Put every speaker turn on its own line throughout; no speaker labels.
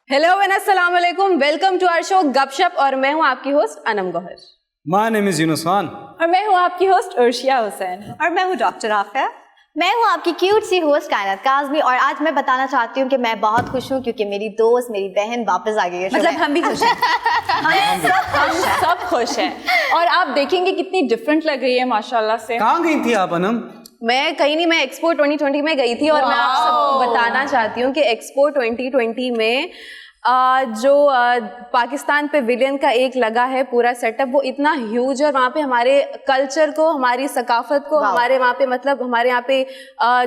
Hello and अस्सलाम वालेकुम, welcome to our show गपशप और मैं हूं आपकी host Anam Gauhar.
My name is Yunus Khan
और मैं हूं आपकी होस्ट अर्शिया हुसैन।
और मैं हूं डॉक्टर आफिया। मैं हूं आपकी क्यूट सी होस्ट कायनात काज़मी। और आज मैं बताना चाहती हूं कि मैं बहुत खुश हूं क्योंकि मेरी दोस्त, मेरी बहन वापस आ गई है।
मतलब हम भी खुश हैं। हम सब खुश हैं। और आप देखेंगे कितनी डिफरेंट लग रही है माशाल्लाह से।
कहाँ गई थी आप अनम?
मैं कहीं नहीं, मैं एक्सपो 2020 में गई थी और मैं आप सबको बताना चाहती हूँ कि एक्सपो 2020 में जो पाकिस्तान पे विलियन का एक लगा है पूरा सेटअप, वो इतना ह्यूज है और वहाँ पे हमारे कल्चर को, हमारी सकाफत को, हमारे वहाँ पे मतलब हमारे यहाँ पे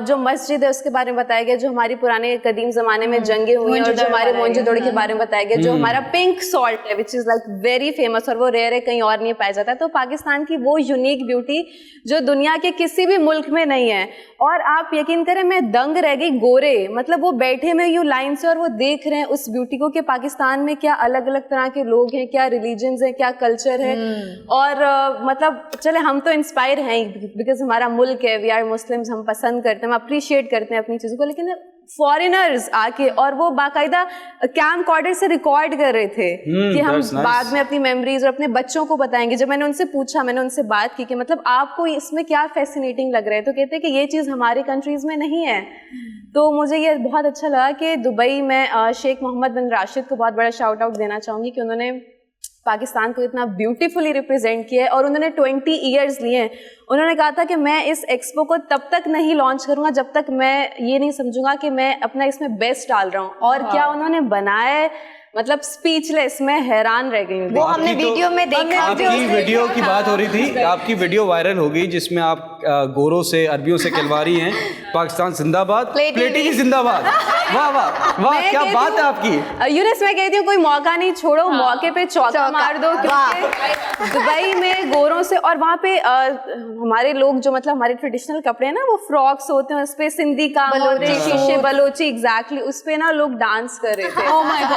जो मस्जिद है उसके बारे में बताया गया, जो हमारी पुराने कदीम ज़माने में जंगें हुई हैं और जो हमारे मोइंजोदड़ो के बारे में बताया गया, जो हमारा पिंक सॉल्ट है which is like very famous और वो रेयर है, कहीं और नहीं पाया जाता है। तो पाकिस्तान की वो यूनिक ब्यूटी जो दुनिया के किसी भी मुल्क में नहीं है। और आप यकीन करें, मैं दंग रह गई। गोरे मतलब वो बैठे में यूँ लाइन से और वो देख रहे हैं उस ब्यूटी को कि पाकिस्तान में क्या अलग अलग तरह के लोग हैं, क्या रिलीजन्स हैं, क्या कल्चर है। और मतलब चले हम तो इंस्पायर हैं बिकॉज हमारा मुल्क है, वी आर मुस्लिम्स, हम पसंद करते हैं, हम अप्रिशिएट करते हैं अपनी चीज़ों को। लेकिन फॉरेनर्स आके और वो बाकायदा कैम कॉर्डर से रिकॉर्ड कर रहे थे कि हम बाद में अपनी मेमोरीज और अपने बच्चों को बताएंगे। जब मैंने उनसे पूछा, मैंने उनसे बात की कि मतलब आपको इसमें क्या फैसिनेटिंग लग रहा है, तो कहते हैं कि ये चीज़ हमारे कंट्रीज में नहीं है। तो मुझे ये बहुत अच्छा लगा कि दुबई में शेख मोहम्मद बिन राशिद को बहुत बड़ा शाउट आउट देना चाहूँगी कि उन्होंने पाकिस्तान को इतना ब्यूटीफुली रिप्रेजेंट किया है और उन्होंने 20 ईयर्स लिए हैं। उन्होंने कहा था कि मैं इस एक्सपो को तब तक नहीं लॉन्च करूँगा जब तक मैं ये नहीं समझूंगा कि मैं अपना इसमें बेस्ट डाल रहा हूँ। और क्या उन्होंने बनाया है, मतलब स्पीचलेस, मैं हैरान रह गई।
वो हमने वीडियो में देखा।
आपकी वीडियो की बात हो रही थी, आपकी वीडियो वायरल हो गई जिसमें आप गोरों से, अरबियों से खिलवा रही हैं। पाकिस्तान जिंदाबाद, प्लेटी जिंदाबाद। वाह वाह वाह, क्या बात है आपकी।
यूनुस, मैं कहती हूँ कोई मौका नहीं छोड़ो, मौके पे चौका मार दो। क्योंकि दुबई में गोरों से, और वहाँ पे हमारे लोग जो मतलब हमारे ट्रेडिशनल कपड़े हैं ना, वो फ्रॉक्स होते हैं, उस पे सिंधी काम होते हैं, शीशे बलोची, एग्जैक्टली उस पे ना लोग डांस कर रहे थे।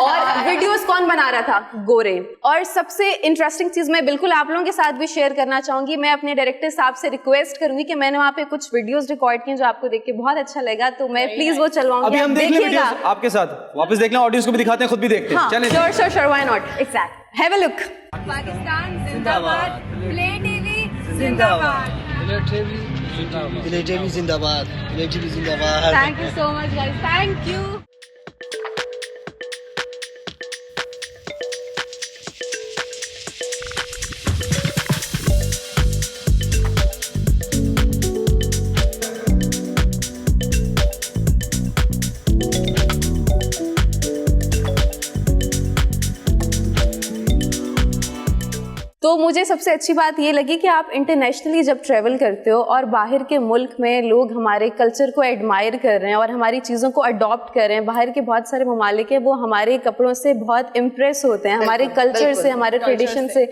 और वीडियोस कौन बना रहा था? गोरे। और सबसे इंटरेस्टिंग चीज मैं बिल्कुल आप लोगों के साथ भी शेयर करना चाहूंगी। मैं अपने डायरेक्टर साहब से रिक्वेस्ट करूंगी कि मैंने वहाँ पे कुछ वीडियोस रिकॉर्ड किए जो आपको देख के बहुत अच्छा लगा, तो मैं प्लीज वो चलवाऊंगी।
अभी हम देख लें वीडियोस आपके साथ, वापस देख लें, ऑडियंस को भी दिखाते हैं, खुद भी देखते हैं। चलें,
sure, why not, exact, have a look.
Pakistan जिंदाबाद, प्ले टीवी जिंदाबाद,
प्ले टीवी जिंदाबाद, प्ले टीवी जिंदाबाद।
Thank you so much guys, thank you.
तो मुझे सबसे अच्छी बात ये लगी कि आप इंटरनेशनली जब ट्रैवल करते हो और बाहर के मुल्क में लोग हमारे कल्चर को एडमायर कर रहे हैं और हमारी चीज़ों को अडॉप्ट कर रहे हैं। बाहर के बहुत सारे ममालिक हैं, वो हमारे कपड़ों से बहुत इम्प्रेस होते हैं, हमारे कल्चर से, हमारे ट्रेडिशन से।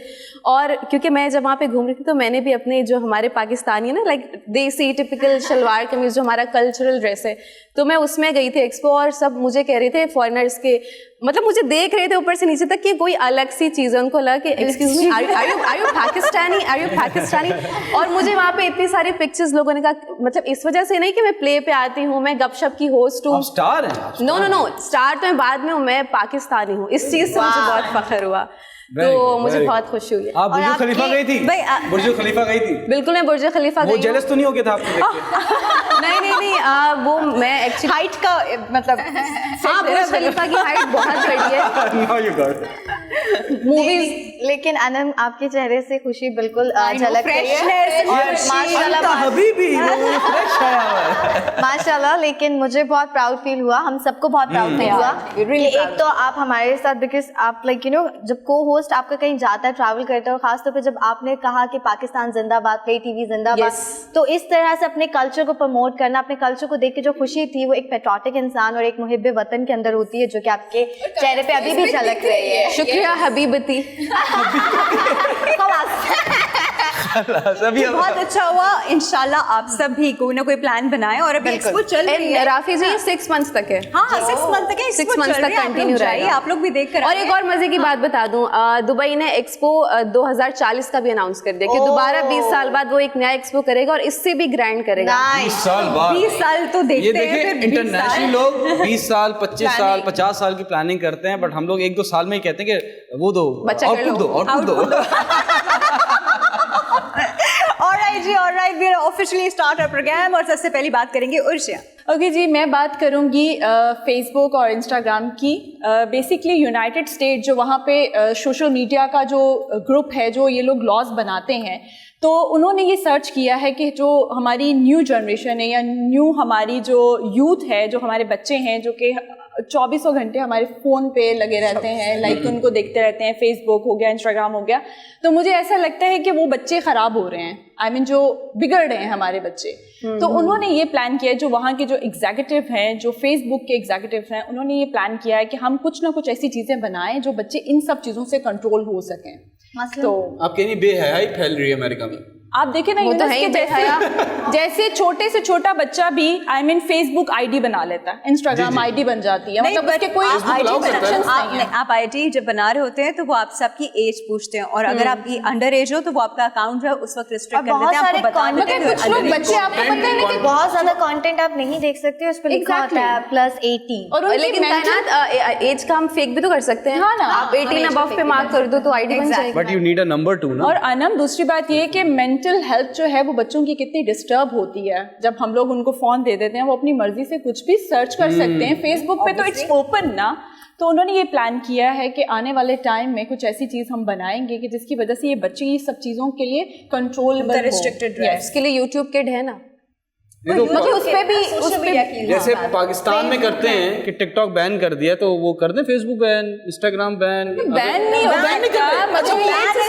और क्योंकि मैं जब वहाँ पे घूम रही थी तो मैंने भी अपने जो हमारे पाकिस्तानी है ना, लाइक देसी टिपिकल शलवार कमीज जो हमारा कल्चरल ड्रेस है, तो मैं उसमें गई थी एक्सपो। और सब मुझे कह रहे थे फॉरेनर्स के, मतलब मुझे देख रहे थे ऊपर से नीचे तक कि कोई अलग सी चीज़ है। उनको लगा कि excuse me, are you Pakistani. और मुझे वहाँ पे इतनी सारी पिक्चर्स लोगों ने कहा, मतलब इस वजह से नहीं कि मैं प्ले पे आती हूँ, मैं गपशप की होस्ट हूँ।
स्टार है?
नो, स्टार तो मैं बाद में हूँ, मैं पाकिस्तानी हूँ। इस चीज़ से मुझे बहुत फख्र हुआ, तो मुझे बहुत खुशी हुई है।
आप बुर्ज खलीफा गई थी? बुर्ज खलीफा गई थी?
बिल्कुल, मैं बुर्ज खलीफा गई।
वो जेलस तो नहीं हो गया था आपको देख के?
नहीं, वो मैं एक्चुअली
हाइट का मतलब,
हाँ, बुर्ज खलीफा की हाइट बहुत बड़ी है।
Now you got it.
Movies.
लेकिन अनम, आपके चेहरे से खुशी बिल्कुल झलक रही है। और माशाल्लाह, लेकिन मुझे बहुत प्राउड फील हुआ, हम सबको बहुत प्राउड फील हुआ कि एक तो आप हमारे साथ, बिकॉज आप लाइक यू नो, जब को होस्ट आपका कहीं जाता है, ट्रैवल करता है, और खासतौर पे जब आपने कहा कि पाकिस्तान जिंदाबाद, प्ले टीवी जिंदाबाद, तो इस तरह से अपने कल्चर को प्रमोट करना, अपने कल्चर को देख के जो खुशी थी, वो एक पेट्रियोटिक इंसान और एक मुहिब्बे वतन के अंदर होती है, जो कि आपके चेहरे पे अभी भी झलक रही है।
शुक्रिया हबीबती।
इंशाल्लाह सभी
बहुत अच्छा हुआ। इंशाल्लाह आप सब भी कोई ना कोई प्लान बनाएं। और अभी एक्सपो चल रही है
राफी जी 6 मंथ्स तक है।
हाँ 6 मंथ तक है,
6 मंथ्स तक कंटिन्यू रहेगा।
आप लोग भी देख कर
और एक और मजे की बात बता दूं, दुबई ने एक्सपो 2040 का भी अनाउंस कर दिया कि दोबारा 20 साल बाद वो एक नया एक्सपो करेगा और इससे भी ग्रैंड करेगा।
20 साल बाद
20 साल तो
ये
देखते
देखिए
हैं,
इंटरनेशनल लोग 20 साल 25 साल 50 साल की प्लानिंग करते हैं, बट हम लोग 1-2 साल में ही कहते हैं कि वो दो आउटपुट दो।
ऑलराइट जी, alright, we are officially start our programme और सबसे पहली बात करेंगे उर्शिया। ओके जी, मैं बात करूंगी फेसबुक और इंस्टाग्राम की। बेसिकली यूनाइटेड स्टेट जो वहाँ पे सोशल मीडिया का जो ग्रुप है, जो ये लोग लॉज बनाते हैं, तो उन्होंने ये सर्च किया है कि जो हमारी न्यू जनरेशन है या न्यू हमारी जो यूथ है, जो हमारे बच्चे हैं, जो कि 24 घंटे हमारे फ़ोन पे लगे रहते हैं, लाइक उनको देखते रहते हैं, फेसबुक हो गया, इंस्टाग्राम हो गया, तो मुझे ऐसा लगता है कि वो बच्चे ख़राब हो रहे हैं। आई मीन जो बिगड़ रहे हैं हमारे बच्चे। तो उन्होंने ये प्लान किया है, जो वहाँ के जो एग्जीक्यूटिव हैं, जो फेसबुक के एग्जीक्यूटिव हैं, उन्होंने ये प्लान किया है कि हम कुछ ना कुछ ऐसी चीज़ें बनाएं जो बच्चे इन सब चीज़ों से कंट्रोल हो सकें। तो
आप कहीं बेहयाई फैल रही है अमेरिका में।
आप देखें ना,
तो
जैसे छोटे से छोटा बच्चा भी आई मीन फेसबुक आईडी बना लेता है, इंस्टाग्राम आईडी बन जाती है, मतलब उसके कोई
आप आईडी जब बना रहे होते हैं तो वो आप सबकी एज पूछते हैं, और अगर आपकी अंडर एज हो तो वो आपका अकाउंट जो है उस वक्त रिस्ट्रिक्ट कर देते हैं, आपको बता देते हैं
कुछ लोग बच्चे, आपको पता है ना कि
बहुत ज्यादा कंटेंट आप नहीं देख सकते, उस पर लिखा होता है +18।
और लेकिन एज का हम फेक भी तो कर सकते हैं। हाँ ना, आप 18 अबव पे मार्क कर दो तो आईडी बन जाएगी।
But you need a number 2 ना।
और अनम, दूसरी बात ये कि मेंटल हेल्थ जो है वो बच्चों की कितनी डिस्टर्ब होती है जब हम लोग उनको फोन दे देते हैं। वो अपनी मर्जी से कुछ भी सर्च कर सकते हैं फेसबुक पे, तो इट्स ओपन ना। तो उन्होंने ये प्लान किया है कि आने वाले टाइम में कुछ ऐसी चीज हम बनाएंगे कि जिसकी वजह से ये बच्चे ये सब चीजों के लिए कंट्रोलेबल,
रिस्ट्रिक्टेड
इसके लिए यूट्यूब किड है ना,
मतलब उस पे भी
जैसे पाकिस्तान में करते हैं कि टिकटॉक बैन कर दिया, तो वो कर दें Facebook ban, Instagram ban.
Ban नहीं होगा, मतलब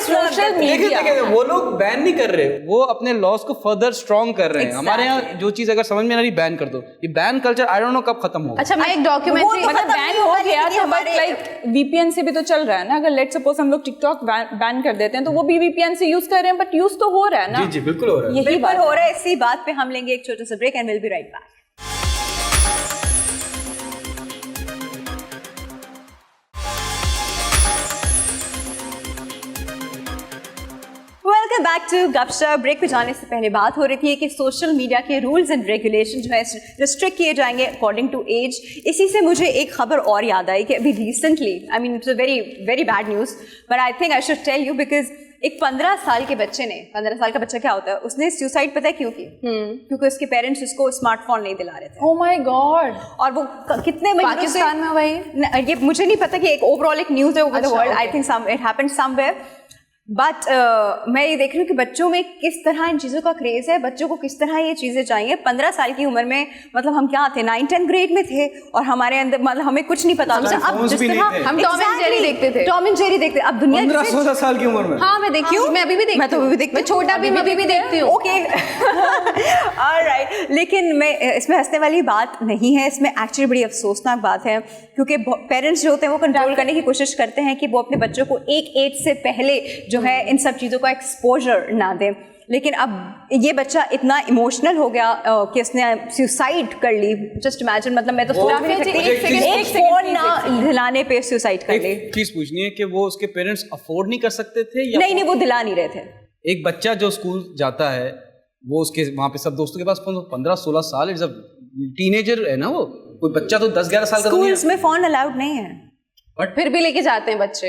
सोशल मीडिया।
देखिए वो लोग बैन नहीं कर रहे, वो अपने लॉस को फर्दर स्ट्रॉन्ग कर रहे हैं। हमारे यहाँ जो चीज अगर समझ में आ रही बैन कर दो, ये ban culture I don't know कब खत्म होगा।
अच्छा, मैं एक डॉक्यूमेंट्री,
मतलब बैन हो गया तो बट लाइक वीपीएन से भी तो चल रहा है ना। अगर लेट सपोज हम लोग टिकटॉक बैन कर देते हैं तो वो भी वीपीएन से यूज कर रहे हैं, बट यूज तो हो रहा है ना।
जी बिल्कुल हो रहा है,
यही बात
हो रहा है। इसी बात पे हम लेंगे एक छोटा सा break and will be right back. Welcome back to Gupshup. Break पे जाने से पहले बात हो रही थी कि सोशल मीडिया के रूल्स एंड रेगुलेशन जो है रिस्ट्रिक्ट किए जाएंगे अकॉर्डिंग टू एज। इसी से मुझे एक खबर और याद आई कि अभी recently, I mean it's a very very bad news, but I think I should tell you, because एक 15 साल के बच्चे ने, 15 साल का बच्चा क्या होता है, उसने सुसाइड पता है क्यों की? क्योंकि उसके पेरेंट्स उसको स्मार्टफोन नहीं दिला रहे थे।
Oh my God.
और वो कितने महीनों से
पाकिस्तान में हुआ
ये मुझे नहीं पता कि एक ओवरऑल एक न्यूज़ है over the world. I think it happened somewhere, but मैं ये देख रही हूँ कि बच्चों में किस तरह इन चीज़ों का क्रेज़ है, बच्चों को किस तरह ये चीज़ें चाहिए। 15 साल की उम्र में, मतलब हम क्या थे, 9-10 ग्रेड में थे और हमारे अंदर मतलब हमें कुछ नहीं पता था। अब जिस तरह
हम टॉम एंड जेरी देखते थे,
टॉम एंड जेरी देखते, अब दुनिया
15-16 साल की उम्र में।
हाँ मैं देखती हूँ, मैं अभी भी देखती हूँ,
मैं तो अभी भी देखती हूँ,
छोटा भी मैं अभी भी देखती हूँ।
Okay alright. लेकिन मैं इसमें हंसने वाली बात नहीं है, इसमें एक्चुअली बड़ी अफसोसनाक बात है, क्योंकि पेरेंट्स जो होते हैं वो कंट्रोल करने की कोशिश करते हैं कि वो अपने बच्चों को एक एज से पहले जो है इन सब चीज़ों का एक्सपोजर ना दें। लेकिन अब ये बच्चा इतना इमोशनल हो गया कि उसने सुसाइड कर ली। जस्ट इमेजिन, मतलब मैं तो सोच भी नहीं सकती एक फोन ना दिलाने पे सुसाइड कर ली।
एक चीज पूछनी है कि वो उसके पेरेंट्स अफोर्ड नहीं कर सकते थे या
नहीं, वो दिला नहीं रहे थे।
एक बच्चा जो स्कूल जाता है, वो उसके वहाँ पे सब दोस्तों के पास 15-16 साल, इट्स अ टीनेजर है ना, वो कोई बच्चा तो 10-11 साल का तो नहीं है।
स्कूल्स में फोन अलाउड नहीं है,
बट फिर भी लेके जाते हैं बच्चे।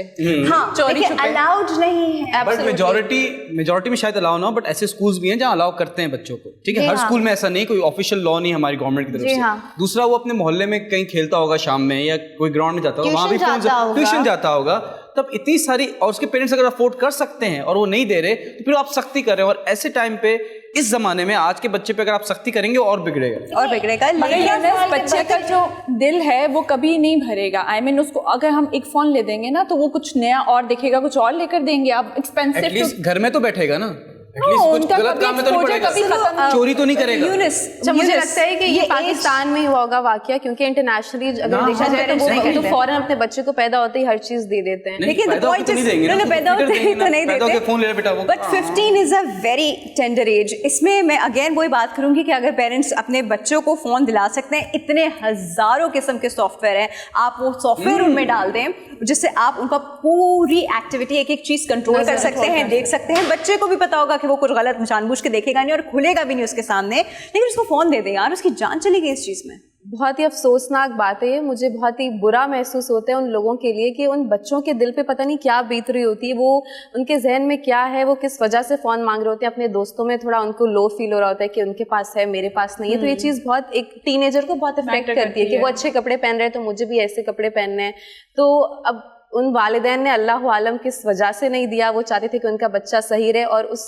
हाँ,
चोरी छुपे
अलाउड नहीं है।
बट मेजोरिटी में शायद अलाउ ना हो, बट ऐसे स्कूल्स भी हैं जहाँ अलाउ करते हैं बच्चों को। ठीक है, हर स्कूल में ऐसा नहीं, कोई ऑफिशियल लॉ नहीं हमारी गवर्नमेंट की तरफ से। दूसरा, वो अपने मोहल्ले में कहीं खेलता होगा शाम में या कोई ग्राउंड में जाता होगा, वहाँ भी ट्यूशन जाता होगा, तब इतनी सारी, और उसके पेरेंट्स अगर अफोर्ड कर सकते हैं और वो नहीं दे रहे, तो फिर आप सख्ती कर रहे हैं। और ऐसे टाइम पे, इस जमाने में, आज के बच्चे पे अगर आप सख्ती करेंगे और बिगड़ेगा।
मगर बच्चे का जो दिल है वो कभी नहीं भरेगा। आई मीन उसको अगर हम एक फोन ले देंगे ना, तो वो कुछ नया और देखेगा, कुछ और लेकर देंगे। आप एक्सपेंसिव
एटलीस्ट घर में तो बैठेगा ना। At least कुछ
उनका
गलत
कभी
काम में तो नहीं
exposure
पड़ेगा।
कभी खत्म
चोरी तो नहीं करेगा।
अच्छा, मुझे लगता है कि ये पाकिस्तान में ही हुआ होगा वाकया, क्योंकि इंटरनेशनली अगर देखा जाए तो
नहीं
वो
करते
तो फौरन अपने बच्चे को पैदा होते ही हर चीज दे देते हैं।
लेकिन
पैदा होके तो नहीं देंगे ना,
पैदा होते ही तो नहीं
पैदा होके
देते,
फोन ले ले बेटा वो।
But 15 is a very tender as. इसमें मैं अगेन वही बात करूंगी कि अगर पेरेंट्स अपने बच्चों को फोन दिला सकते हैं, इतने हजारों किस्म के सॉफ्टवेयर हैं, आप वो सॉफ्टवेयर उनमें डाल दें जिससे आप उनका पूरी एक्टिविटी एक एक चीज कंट्रोल कर सकते हैं, देख सकते हैं। बच्चे को भी पता होगा कि वो कुछ गलत जानबूझ के देखेगा नहीं और खुलेगा भी नहीं उसके सामने, लेकिन उसको फोन दे दें यार, उसकी जान चली गई इस चीज में।
बहुत ही अफसोसनाक बात है ये। मुझे बहुत ही बुरा महसूस होता है उन लोगों के लिए कि उन बच्चों के दिल पे पता नहीं क्या बीत रही होती है, वो उनके जहन में क्या है, वो किस वजह से फ़ोन मांग रहे होते हैं। अपने दोस्तों में थोड़ा उनको लो फील हो रहा होता है कि उनके पास है, मेरे पास नहीं है। तो ये चीज़ बहुत एक टीनेजर को बहुत इफेक्ट करती है कि वो अच्छे कपड़े पहन रहे हैं तो मुझे भी ऐसे कपड़े पहनने हैं। तो अब उन वालिदैन ने अल्लाह आलम किस वजह से नहीं दिया, वो चाहते थे कि उनका बच्चा सही रहे, और उस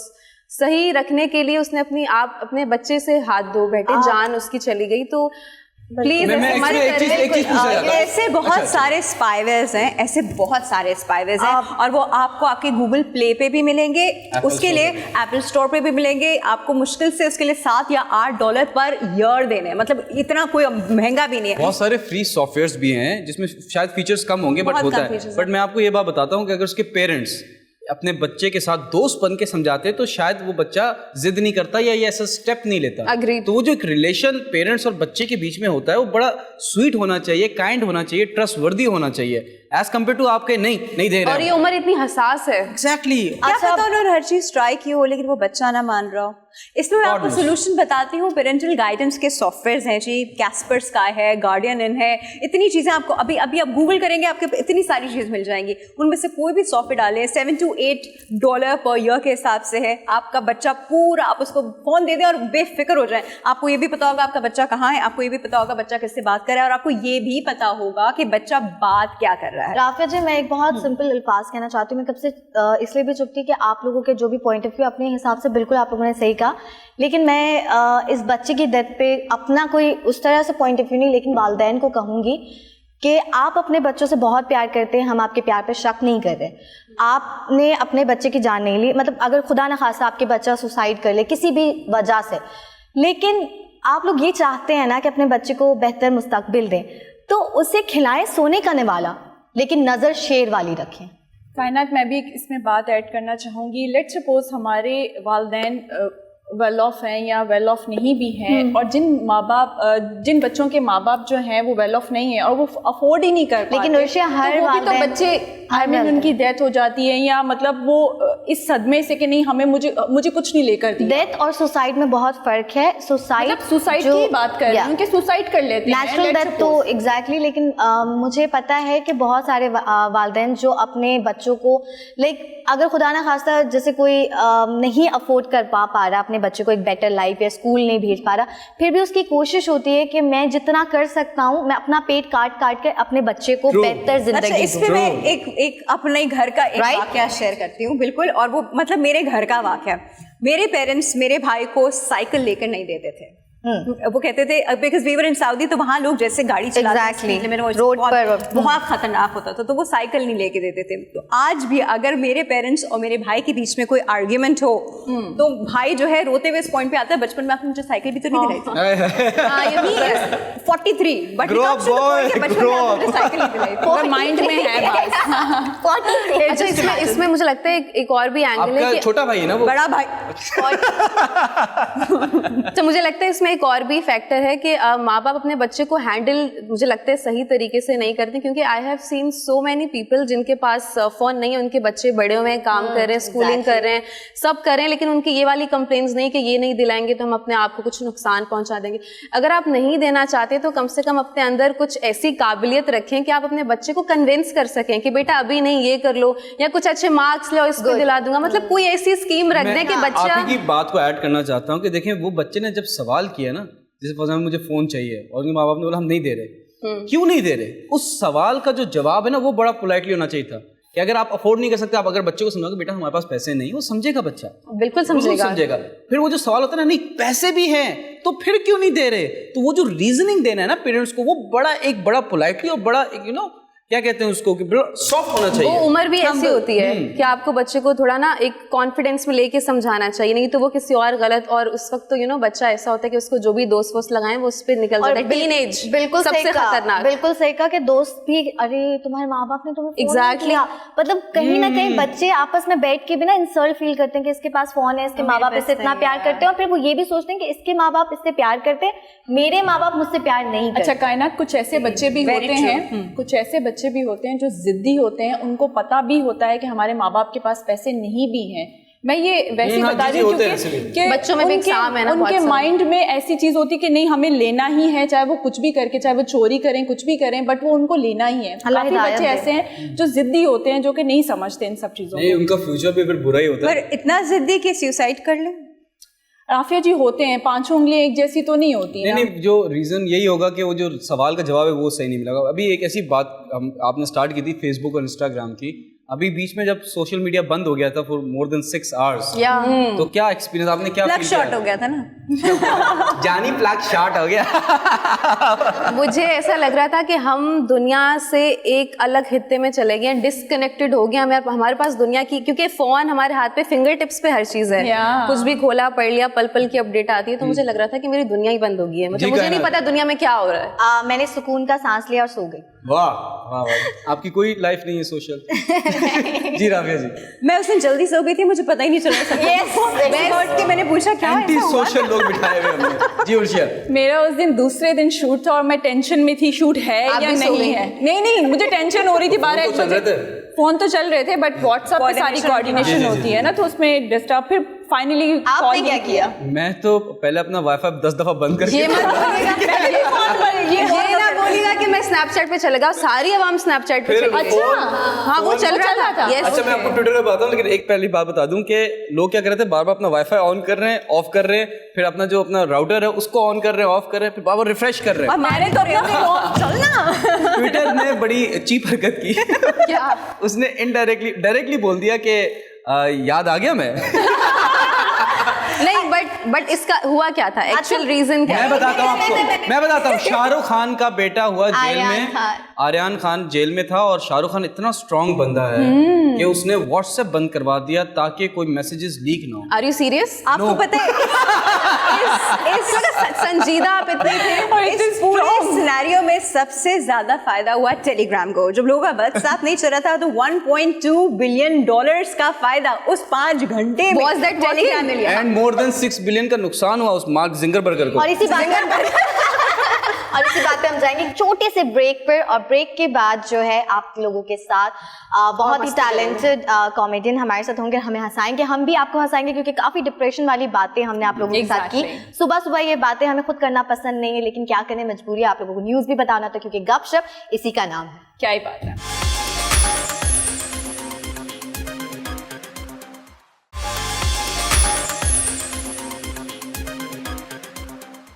सही रखने के लिए उसने अपने बच्चे से हाथ धो बैठे, जान उसकी चली गई। तो प्लीज
एक चीज पूछना चाहता हूं।
ऐसे बहुत सारे स्पाईवेयर्स हैं, ऐसे बहुत सारे स्पाईवेयर्स हैं, और वो आपको आपके गूगल प्ले पे भी मिलेंगे, उसके लिए एप्पल स्टोर पे भी मिलेंगे। आपको मुश्किल से उसके लिए $7 या $8 पर ईयर देने, मतलब इतना कोई महंगा भी नहीं है।
बहुत सारे फ्री सॉफ्टवेयर्स भी हैं जिसमें शायद फीचर्स कम होंगे, बट
बहुत
होता
कम
है।
features
बट मैं आपको ये बात बताता हूँ कि अगर उसके पेरेंट्स अपने बच्चे के साथ दोस्त बन के समझाते तो शायद वो बच्चा जिद नहीं करता या ये ऐसा स्टेप नहीं लेता।
Agreed.
तो वो जो एक रिलेशन पेरेंट्स और बच्चे के बीच में होता है वो बड़ा स्वीट होना चाहिए, काइंड होना चाहिए, ट्रस्ट वर्दी होना चाहिए, एज कम्पेयर टू आपके नहीं दे रहे।
और ये उम्र इतनी हसास है।
एग्जैक्टली।
क्या पता उन्होंने हर चीज ट्राई की हो लेकिन वो बच्चा ना मान रहा हो। इसमें मैं आपको सोल्यूशन बताती हूँ। पेरेंटल गाइडेंस के सॉफ्टवेयर्स हैं जी, कैस्पर स्काई है, गार्डियन इन है, इतनी चीजें आपको अभी आप गूगल करेंगे आपके इतनी सारी चीज मिल जाएंगी। उनमें से कोई भी सॉफ्टवेयर डालें, $7 to $8 पर ईयर के हिसाब से है। आपका बच्चा पूरा, आप उसको फोन दे दें और बेफिक्र हो जाए। आपको ये भी पता होगा आपका बच्चा कहाँ है, आपको ये भी पता होगा बच्चा किससे बात कर रहा है, और आपको ये भी पता होगा कि बच्चा बात क्या कर रहा है।
राफिया जी, मैं एक बहुत सिंपल अल्फाज कहना चाहती हूँ। मैं कब से इसलिए भी चुप थी कि आप लोगों के जो भी पॉइंट ऑफ व्यू अपने हिसाब से बिल्कुल आप लोगों ने सही कहा, लेकिन मैं इस बच्चे की डेथ पे अपना कोई उस तरह से पॉइंट ऑफ व्यू नहीं, लेकिन वालिदैन को कहूँगी कि आप अपने बच्चों से बहुत प्यार करते हैं, हम आपके प्यार पे शक नहीं कर रहे। आपने अपने बच्चे की जान नहीं ली, मतलब अगर खुदा न खास्ता आपके बच्चा सुसाइड कर ले किसी भी वजह से, लेकिन आप लोग ये चाहते हैं ना कि अपने बच्चे को बेहतर मुस्तकबिल दें, तो उसे खिलाएं सोने का निवाला, लेकिन नज़र शेर वाली रखें।
कायनात, मैं भी इसमें बात ऐड करना चाहूँगी। लेट्स सपोज हमारे वालिदैन वेल ऑफ हैं या वेल ऑफ नहीं भी हैं, और जिन बच्चों के माँ बाप जो हैं वो वेल ऑफ नहीं है और वो अफोर्ड ही नहीं कर पाते,
लेकिन अर्शिया हर
तो वो भी तो
वालिदैन
बच्चे उनकी डेथ हो जाती है, या मतलब वो इस सदमे से कि नहीं हमें मुझे कुछ नहीं लेकर दिया।
डेथ और सुसाइड में बहुत फर्क है। सुसाइड
मतलब सुसाइड की बात कर रही हूँ कि सुसाइड कर लेते हैं,
नेचुरल डेथ तो एग्जैक्टली, लेकिन मुझे पता है कि बहुत सारे वालिदैन जो अपने बच्चों को अगर खुदा ना खास्ता जैसे कोई नहीं अफोर्ड कर पा रहा अपने बच्चे को एक बेटर लाइफ या स्कूल नहीं भेज पा रहा, फिर भी उसकी कोशिश होती है कि मैं जितना कर सकता हूँ मैं अपना पेट काट के अपने बच्चे को बेहतर जिंदगी दूं।
इस पे मैं एक अपने घर का एक वाकया शेयर करती हूँ, बिल्कुल, और वो मतलब मेरे घर का वाकया। मेरे पेरेंट्स मेरे भाई को साइकिल लेकर नहीं देते थे। वो कहते थे because we were in Saudi, तो वहाँ लोग जैसे गाड़ी चलाते हैं रोड पर बहुत खतरनाक होता था, तो वो साइकिल नहीं लेके देते थे। तो आज भी अगर मेरे पेरेंट्स और मेरे भाई के बीच में कोई आर्ग्यूमेंट हो तो भाई जो है रोते हुए इस पॉइंट पे आता है, बचपन में आपने मुझे साइकिल भी तो नहीं दिलाई थी। 43 बट साइकिल नहीं दिलाई थी,
माइंड में है बात।
अच्छा, इसमें मुझे लगता है एक और भी एंगल है कि
छोटा भाई है ना वो,
बड़ा भाई।
तो मुझे लगता है इसमें एक और भी फैक्टर है कि माँ बाप अपने बच्चे को हैंडल मुझे लगता है सही तरीके से नहीं करते, क्योंकि I have seen so many people जिनके पास फोन नहीं है, उनके बच्चे बड़े हुए हैं, काम कर रहे हैं, स्कूलिंग कर रहे हैं, सब कर रहे हैं, लेकिन उनकी ये वाली कंप्लेंट्स नहीं कि ये नहीं दिलाएंगे तो हम अपने आप को कुछ नुकसान पहुंचा देंगे। अगर आप नहीं देना चाहते तो कम से कम अपने अंदर कुछ ऐसी काबिलियत रखें कि आप अपने बच्चे को कन्विंस कर सकें कि बेटा अभी नहीं, ये कर लो, या कुछ अच्छे मार्क्स लो, इसको दिला दूंगा। मतलब कोई ऐसी स्कीम रख दें कि बच्चा।
आप की बात को ऐड करना चाहता हूँ कि देखें वो बच्चे ने जब सवाल किया ना, जैसे फॉर एग्जाम्पल मुझे फोन चाहिए और उनके माँ बाप ने बोला हम नहीं दे रहे, क्यों नहीं दे रहे, उस सवाल का जो जवाब है ना वो बड़ा पोलाइटली होना चाहिए था कि अगर आप अफोर्ड नहीं कर सकते, आप अगर बच्चे को समझाओगे बेटा हमारे पास पैसे नहीं, वो समझेगा बच्चा,
बिल्कुल समझेगा।
फिर वो जो सवाल होता है ना, नहीं पैसे भी हैं तो फिर क्यों नहीं दे रहे, तो वो जो रीजनिंग देना है ना पेरेंट्स को, वो एक बड़ा पोलाइटली और बड़ा क्या कहते हैं उसको कि सॉफ्ट होना
वो
चाहिए।
उम्र भी ऐसी होती है कि आपको बच्चे को थोड़ा ना एक कॉन्फिडेंस में लेके समझाना चाहिए, नहीं तो वो किसी और गलत, और उस वक्त तो बच्चा ऐसा होता है कि उसको जो भी दोस्त वोस्त लगाएं वो उस पर निकल जाता है। टीनेज
बिल्कुल
सबसे खतरनाक।
बिल्कुल सही कहा कि दोस्त भी, अरे तुम्हारे माँ बाप ने तुम्हें फोन नहीं किया, मतलब कहीं ना कहीं बच्चे आपस में बैठ के भी ना इंसल्ट फील करते हैं कि इसके पास फोन है, इसके माँ बाप इससे इतना प्यार करते हैं, और फिर वो ये भी सोचते हैं कि इसके माँ बाप इससे प्यार करते हैं, मेरे माँ बाप मुझसे प्यार नहीं करते।
अच्छा कायनात, कुछ ऐसे बच्चे भी होते हैं, कुछ ऐसे बच्चे भी होते हैं जो जिद्दी होते हैं, उनको पता भी होता है कि हमारे माँ बाप के पास पैसे नहीं भी हैं। मैं ये वैसे बता रही हूँ क्योंकि
बच्चों में भी एग्जाम है ना,
उनके माइंड में ऐसी चीज होती है कि नहीं हमें लेना ही है, चाहे वो कुछ भी करके, चाहे वो चोरी करें, कुछ भी करें, बट वो उनको लेना ही है। काफी बच्चे ऐसे हैं जो जिद्दी होते हैं, जो कि नहीं समझते इन सब चीजों को।
उनका फ्यूचर भी फिर बुरा ही होता है।
पर इतना जिद्दी कि सुसाइड कर ले।
राफिया जी होते हैं, पांचों उंगलियां एक जैसी तो नहीं होती ना।
नहीं, जो रीजन यही होगा कि वो जो सवाल का जवाब है वो सही नहीं मिला। अभी एक ऐसी बात आपने स्टार्ट की थी फेसबुक और इंस्टाग्राम की, अभी बीच में जब सोशल मीडिया बंद हो गया था फॉर मोर देन 6 आवर्स, तो क्या एक्सपीरियंस आपने क्या
प्लग शॉट हो गया था ना।
जानी प्लग शॉट हो गया।
मुझे ऐसा लग रहा था कि हम दुनिया से एक अलग हिस्से में चले गए, डिस्कनेक्टेड हो गए हमारे पास दुनिया की, क्योंकि फोन हमारे हाथ पे, फिंगर टिप्स पे हर चीज है। कुछ भी खोला पढ़ लिया, पल पल की अपडेट आती है, तो मुझे लग रहा था कि मेरी दुनिया ही बंद हो गई है, मतलब मुझे नहीं पता दुनिया में क्या हो रहा है।
मैंने सुकून का सांस लिया और सो गई।
वाह वाह वाह, आपकी कोई लाइफ नहीं है सोशल। जी राफिया जी।
मैं उस दिन जल्दी सो गई थी, मुझे पता ही नहीं चला। मैंने पूछा क्या
एंटी सोशल लोग बिठाए हुए हमने। जी उर्शिया।
मेरा उस दिन दूसरे दिन शूट था और मैं टेंशन में थी, शूट है या नहीं है। नहीं, मुझे टेंशन हो रही थी। 12-1 बजे फोन तो चल रहे थे, बट व्हाट्सएप पे सारी कोऑर्डिनेशन होती है ना, तो उसमें डिस्टर्ब। फिर फाइनली
आपने क्या किया?
मैं तो पहले अपना वाईफाई 10 दफा बंद करके
ये ना बोलिएगा कि मैं स्नैपचैट पे चलेगा, सारी आवाम स्नैपचैट पे चली गई। हाँ वो चल रहा था।
अच्छा मैं आपको ट्विटर पे बताता हूँ, लेकिन एक पहली बात बता दूं कि लोग क्या कर रहे थे, बार बार अपना वाईफाई ऑन कर रहे हैं, ऑफ कर रहे हैं, फिर अपना जो अपना राउटर है उसको ऑन कर रहे हैं, ऑफ कर रहे हैं, फिर बार बार रिफ्रेश कर रहे हैं।
मैंने तो चलना।
ट्विटर ने बड़ी चीप हरकत की।
क्या?
उसने डायरेक्टली बोल दिया कि याद आ गया मैं।
नहीं, बट इसका हुआ क्या था, एक्चुअल रीजन क्या?
मैं बताता हूँ शाहरुख खान का बेटा हुआ जेल में, आर्यन खान जेल में था, और शाहरुख खान इतना स्ट्रांग बंदा है कि उसने व्हाट्सएप बंद करवा दिया ताकि कोई मैसेजेस लीक ना हो।
Are you serious?
आपको पता है इस
संजीदा आप इतने थे।
इस पूरे सिनेरियो में सबसे ज्यादा फायदा हुआ टेलीग्राम को। जब लोगों का व्हाट्सएप नहीं चल रहा था तो $1.2 बिलियन का फायदा उस 5 घंटे में
Was that
टेलीग्राम ने लिया।
एंड मोर देन 6 बिलियन का नुकसान हुआ उस मार्क जिंगरबर्गर को।
और इसी बात पे हम जाएंगे एक छोटे से ब्रेक पर, और ब्रेक के बाद जो है आप लोगों के साथ बहुत ही टैलेंटेड कॉमेडियन हमारे साथ होंगे, हमें हंसाएंगे, हम भी आपको हंसाएंगे, क्योंकि काफी डिप्रेशन वाली बातें हमने आप लोगों के साथ की। सुबह ये बातें हमें खुद करना पसंद नहीं है, लेकिन क्या करें, मजबूरी है, आप लोगों को न्यूज भी बताना था, क्योंकि गपशप इसी का नाम है।
क्या ही बात है।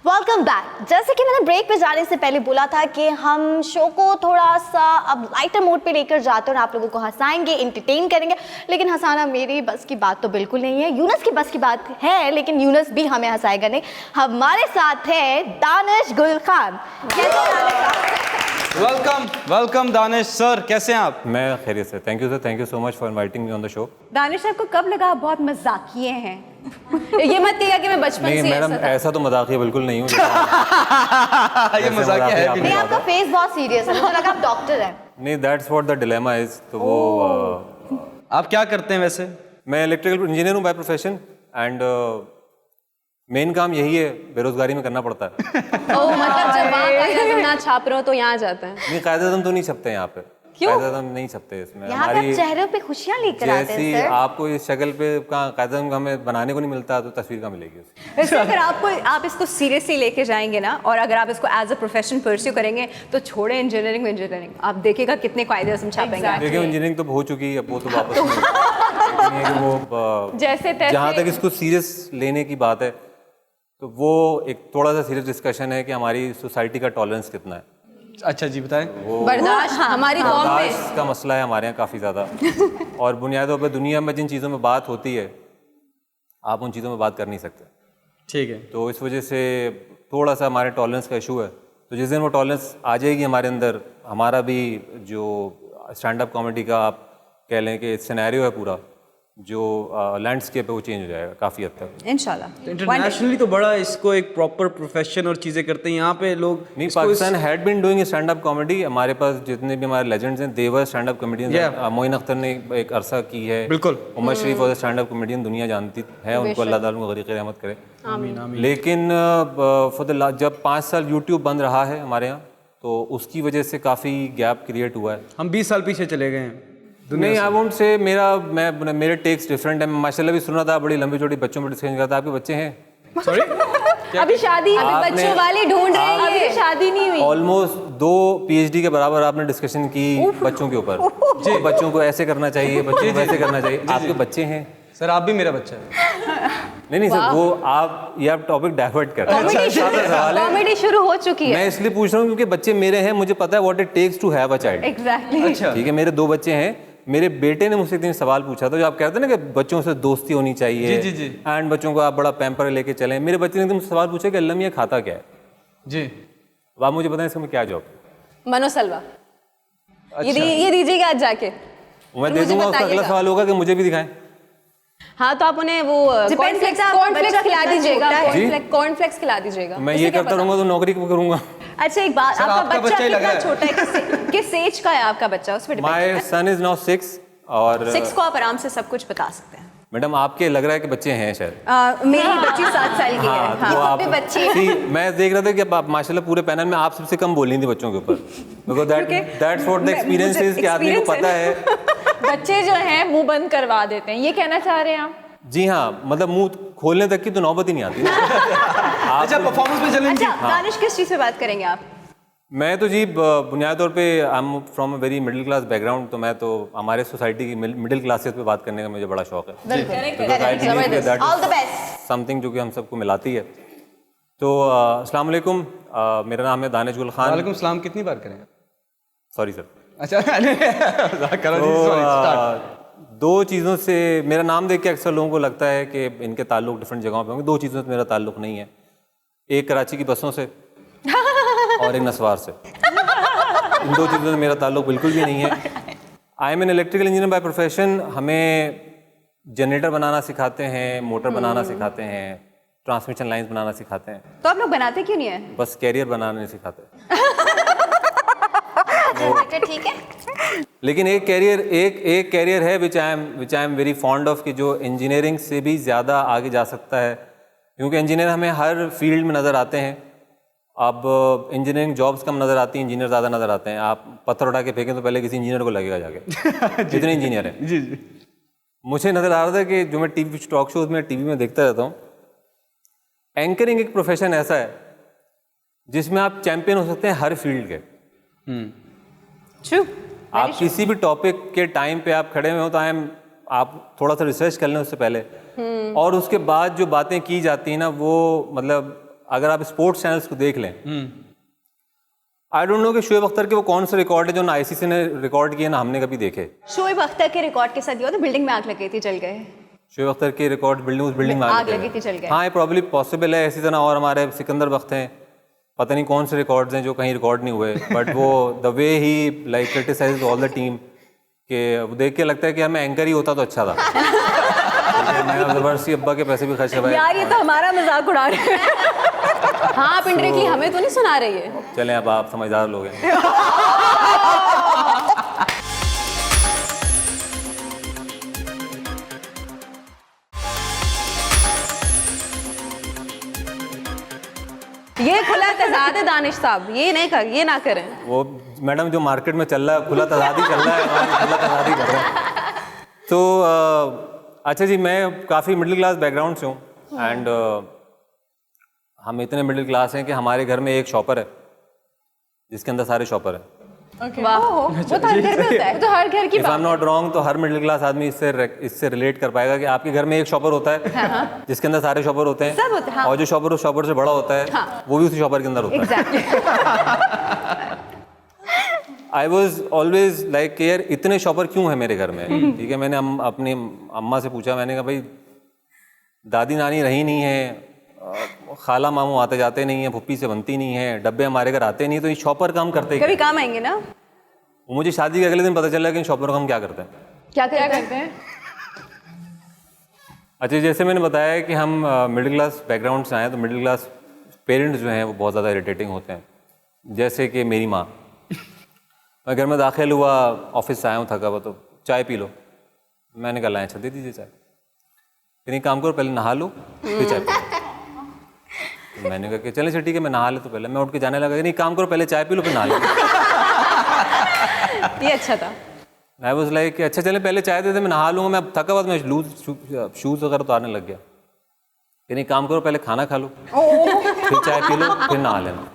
Welcome back. जैसे कि मैंने ब्रेक पे जाने से पहले बोला था कि हम शो को थोड़ा सा अब लाइटर मोड पे लेकर जाते हैं और आप लोगों को हंसाएंगे, एंटरटेन करेंगे, लेकिन हंसाना मेरी बस की बात तो बिल्कुल नहीं है, यूनस की बस की बात है, लेकिन यूनस भी हमें हंसाएगा नहीं। हमारे साथ है दानिश गुल खान।
वेलकम दानिश सर, कैसे हैं आप?
मैं खैरियत से। Thank you sir, thank you so much for inviting me on the show.
Danish आपको कब लगा आप बहुत मजाकिये हैं?
ये मत कहिएगा कि मैं बचपन
नहीं
से
मैडम,
ऐसा था।
ऐसा तो मजाकिया बिल्कुल नहीं हूँ।
ये मजाकिया है भी
नहीं, आपका फेस बहुत सीरियस है, मुझे लगा आप डॉक्टर हैं।
नहीं, that's what the dilemma is. तो वो
आप क्या करते हैं वैसे?
मैं इलेक्ट्रिकल इंजीनियर हूँ बाय प्रोफेशन, एंड मेन काम यही है, बेरोजगारी में करना पड़ता है।
ओह, मतलब जब वहाँ कायदा ना छाप रहे हो तो यहाँ जाते हैं।
नहीं, कायदा-ए-आज़म तो नहीं छपते यहाँ पे। कायदा-ए-आज़म नहीं छपते इसमें।
यहाँ पे आप चेहरे पे खुशियाँ लेकर आते हैं
जैसी
सर।
आपको इस शक्ल पे कायदा-ए-आज़म हमें बनाने को नहीं मिलता, तो तस्वीर कहाँ मिलेगी उसकी?
वैसे अगर आप इसको सीरियसली लेके जाएंगे ना, और अगर आप इसको एज अ प्रोफेशन परस्यू करेंगे, तो छोड़े इंजीनियरिंग, आप देखिएगा कितने कायदे हम छापेंगे।
देखिए, इंजीनियरिंग तो हो चुकी है, अब वो तो वापस नहीं है कि वो
जैसे तैसे
जहाँ तक इसको सीरियस लेने की बात है, तो वो एक थोड़ा सा सीरियस डिस्कशन है कि हमारी सोसाइटी का टॉलरेंस कितना है।
अच्छा जी बताएं।
बर्दाश्त हमारी कौम में
बर्दाश्त का मसला है हमारे यहाँ काफ़ी ज़्यादा। और बुनियादी तौर पर दुनिया में जिन चीज़ों में बात होती है, आप उन चीज़ों में बात कर नहीं सकते।
ठीक है।
तो इस वजह से थोड़ा सा हमारे टॉलरेंस का इशू है। तो जिस दिन वो टॉलरेंस आ जाएगी हमारे अंदर, हमारा भी जो स्टैंड अप कॉमेडी का आप कह लें कि सिनेरियो है पूरा, जो लैंडस्केप है वो चेंज हो जाएगा काफ़ी हद तक
इंशाल्लाह।
तो इंटरनेशनली तो बड़ा इसको एक प्रॉपर प्रोफेशन और चीज़ें करते हैं, यहाँ पे लोग
नहीं, Pakistan had been doing stand up comedy. हमारे पास जितने भी हमारे लेजेंड्स हैं, they're stand up comedian. Moin Akhtar ने एक अरसा की है,
बिल्कुल।
उमर शरीफ और स्टैंड अप कॉमेडियन दुनिया जानती है उनको, अल्लाह ताला उनको गरीक़ रहमत करे। लेकिन जब 5 साल यूट्यूब बंद रहा है हमारे यहाँ, तो उसकी वजह से काफ़ी गैप क्रिएट हुआ है।
हम 20 साल पीछे चले गए हैं।
नहीं, आई वोंट से मेरे टेक्स डिफरेंट है। मैं माशाल्लाह भी सुना था, बड़ी लंबी चौड़ी बच्चों में डिस्कशन करता। आपके बच्चे हैं?
सॉरी
अभी शादी,
आपने-
बच्चों वाले ढूंढ रहे हैं, अभी शादी नहीं हुई।
ऑलमोस्ट 2 PhD के बराबर आपने डिस्कशन की बच्चों के ऊपर। जी, बच्चों को ऐसे करना चाहिए, बच्चों को ऐसे करना चाहिए। आपके बच्चे हैं?
सर आप भी मेरा बच्चा है।
नहीं सर, वो आप टॉपिक डाइवर्ट कर रहे हैं।
कॉमेडी शुरू हो चुकी है।
मैं इसलिए पूछ रहा हूँ क्योंकि बच्चे मेरे हैं, मुझे पता है what it takes to have a child.
Exactly.
अच्छा
ठीक है, मेरे 2 बच्चे हैं। मेरे बेटे ने मुझसे एक दिन सवाल पूछा था, जो आप कहते हैं ना कि बच्चों से दोस्ती होनी चाहिए,
जी।
एंड बच्चों को आप बड़ा पैम्पर लेके चलें। मेरे बच्चे ने एकदम सवाल पूछा कि अल्लाह मियां खाता क्या है?
जी।
अब आप मुझे बताएं इसका क्या जवाब?
मनोसलवा।
अच्छा।
ये दीजिएगा आज जाके।
मैं दे दूंगा। उसका अगला सवाल होगा कि मुझे भी दिखाएं।
हाँ, तो आप उन्हें वो कॉर्नफ्लेक्स खिला दीजिएगा। कॉर्नफ्लेक्स खिला दीजिएगा।
मैं ये करता रहूंगा तो नौकरी कब करूंगा?
अच्छा एक बात,
सर,
आपका
आपका
बच्चा
बच्चा ही लगा
कितना
है।
छोटा है? किस एज का है आपका बच्चा? उस पर
माय सन इज नाउ 6 और
6 को आप आराम से सब कुछ बता सकते हैं।
मैडम आपके लग रहा है कि बच्चे हैं शायद।
मेरी बच्ची 7 साल की है।
हाँ, तो आप See, मैं देख रहा था कि आप माशाल्लाह पूरे पैनल में आप सबसे कम बोल रही थी बच्चों के ऊपर, because that's what the experience is कि आदमी को पता है।
बच्चे जो हैं मुंह बंद करवा देते हैं, ये कहना चाह रहे हैं आप?
जी हाँ, मतलब मुंह खोलने तक की तो नौबत ही नहीं आती ना।
अच्छा, परफॉर्मेंस में चलेंगे।
अच्छा दानिश, किस चीज़ पे बात करेंगे आप?
मैं तो जी बुनियादी तौर पे I am from a very middle class background, तो मैं तो हमारे सोसाइटी की मिडिल क्लासेस पे बात करने का मुझे बड़ा शौक है।
All the best.
समथिंग जो कि हम सबको मिलाती है। तो अस्सलाम वालेकुम, मेरा नाम है दानिश गुल खान।
वालेकुम सलाम। कितनी बार करेंगे?
Sorry sir.
अच्छा करो जी,
तो
सॉरी, स्टार्ट।
2 चीज़ों से मेरा नाम देख के अक्सर लोगों को लगता है कि इनके ताल्लुक डिफरेंट जगहों पे होंगे। 2 चीज़ों से मेरा ताल्लुक नहीं है, एक कराची की बसों से और एक नस्वार से। इन 2 चीज़ों से मेरा ताल्लुक बिल्कुल भी नहीं है। I am an electrical engineer by profession. हमें जनरेटर बनाना सिखाते हैं, मोटर बनाना सिखाते हैं, ट्रांसमिशन लाइन्स बनाना सिखाते हैं।
तो आप लोग बनाते क्यों नहीं है?
बस कैरियर बनाना नहीं सिखाते।
ठीक है।
लेकिन एक कैरियर है which I am very fond of, कि जो इंजीनियरिंग से भी ज़्यादा आगे जा सकता है, क्योंकि इंजीनियर हमें हर फील्ड में नज़र आते हैं। अब इंजीनियरिंग जॉब्स कम नज़र आती हैं, इंजीनियर ज़्यादा नज़र आते हैं। आप पत्थर उठा के फेंकें तो पहले किसी इंजीनियर को लगेगा जाके। जितने इंजीनियर हैं।
जी।
मुझे नज़र आ रहा था कि जो मैं टीवी टॉक शोज में टीवी में देखता रहता हूँ, एंकरिंग एक प्रोफेशन ऐसा है जिसमें आप चैंपियन हो सकते हैं हर फील्ड के।
ट्रू।
आप किसी भी टॉपिक के टाइम पे आप खड़े हुए हो तो आप थोड़ा सा रिसर्च कर लें उससे पहले, और उसके बाद जो बातें की जाती हैं ना, वो मतलब अगर आप स्पोर्ट्स चैनल्स को देख लें, आई डोंट नो कि शोएब अख्तर के वो कौन से रिकॉर्ड है जो ना ICC ने रिकॉर्ड किए ना हमने कभी देखे।
शोएब अख्तर के रिकॉर्ड के साथ ये हुआ था, बिल्डिंग में आग लगी थी, जल गए।
शोएब अख्तर के रिकॉर्ड उस बिल्डिंग में
आग लगी थी, जल गए।
हाँ, ये प्रॉब्ली पॉसिबल है। इसी तरह और हमारे सिकंदर बख्त हैं, पता नहीं कौन से रिकॉर्ड्स हैं जो कहीं रिकॉर्ड नहीं हुए, बट वो the way he like criticise all the team, कि वो देख के लगता है कि हमें एंकर ही होता तो अच्छा था। मैं ज़बरदस्ती अब्बा के पैसे भी खर्च करवाए।
यार ये तो हमारा मजाक उड़ा रहे हैं।
हाँ, आप इंडिरेक्टली हमें तो नहीं सुना रही है।
चलें, अब आप समझदार लोग हैं।
ये खुला तजाद है दानिश साहब, ये ना करें।
वो मैडम जो मार्केट में चल रहा है खुला तजाद ही चल रहा है, खुला तजाद ही कर रहे हैं। तो अच्छा जी, मैं काफ़ी मिडिल क्लास बैकग्राउंड से हूँ, एंड हम इतने मिडिल क्लास हैं कि हमारे घर में एक शॉपर है जिसके अंदर सारे शॉपर हैं।
वाह,
वो तो हर घर में होता है, तो हर घर की
if I am not wrong, तो हर मिडिल क्लास आदमी इससे रिलेट कर पाएगा कि आपके घर में एक शॉपर होता है जिसके अंदर सारे शॉपर होते हैं,
सब होते हैं, हाँ।
और जो शॉपर उस शॉपर से बड़ा होता है वो भी उसी शॉपर के अंदर होता है। आई वॉज ऑलवेज लाइक कि यार इतने शॉपर क्यों है मेरे घर में। ठीक है, मैंने अपनी अम्मा से पूछा, मैंने कहा भाई दादी नानी रही नहीं है, खाला मामू आते जाते नहीं है, फुप्पी से बनती नहीं है, डब्बे हमारे घर आते नहीं, तो ये शॉपर काम करते
कभी
क्या?
काम आएंगे ना।
वो मुझे शादी के अगले दिन पता चला कि शॉपर काम क्या करते हैं।
क्या करते हैं?
अच्छा, जैसे मैंने बताया कि हम मिडिल क्लास बैकग्राउंड से आए हैं, तो मिडिल क्लास पेरेंट्स जो हैं वो बहुत ज़्यादा इरिटेटिंग होते हैं। जैसे कि मेरी माँ, मैं घर में दाखिल हुआ, ऑफिस से आया हूँ थका हुआ, तो चाय पी लो। मैंने कहा लाएं, अच्छा दे दीजिए चाय। फिर एक काम करो, पहले नहा लो फिर चाय पी लो। तो मैंने कहा कि चलें अच्छा ठीक है, मैं नहा ले। तो पहले मैं उठ के जाने लगा, नहीं काम करो, पहले चाय पी लो फिर नहा लो।
ये अच्छा था।
मैं वाज लाइक कि अच्छा चले पहले चाय दे दे, मैं नहा लूँगा। मैं अब थका हुआ, मैं शूज़ वगैरह उतारने लग गया। कि नहीं काम करो, पहले खाना खा लो फिर चाय पी लो फिर नहा लेना।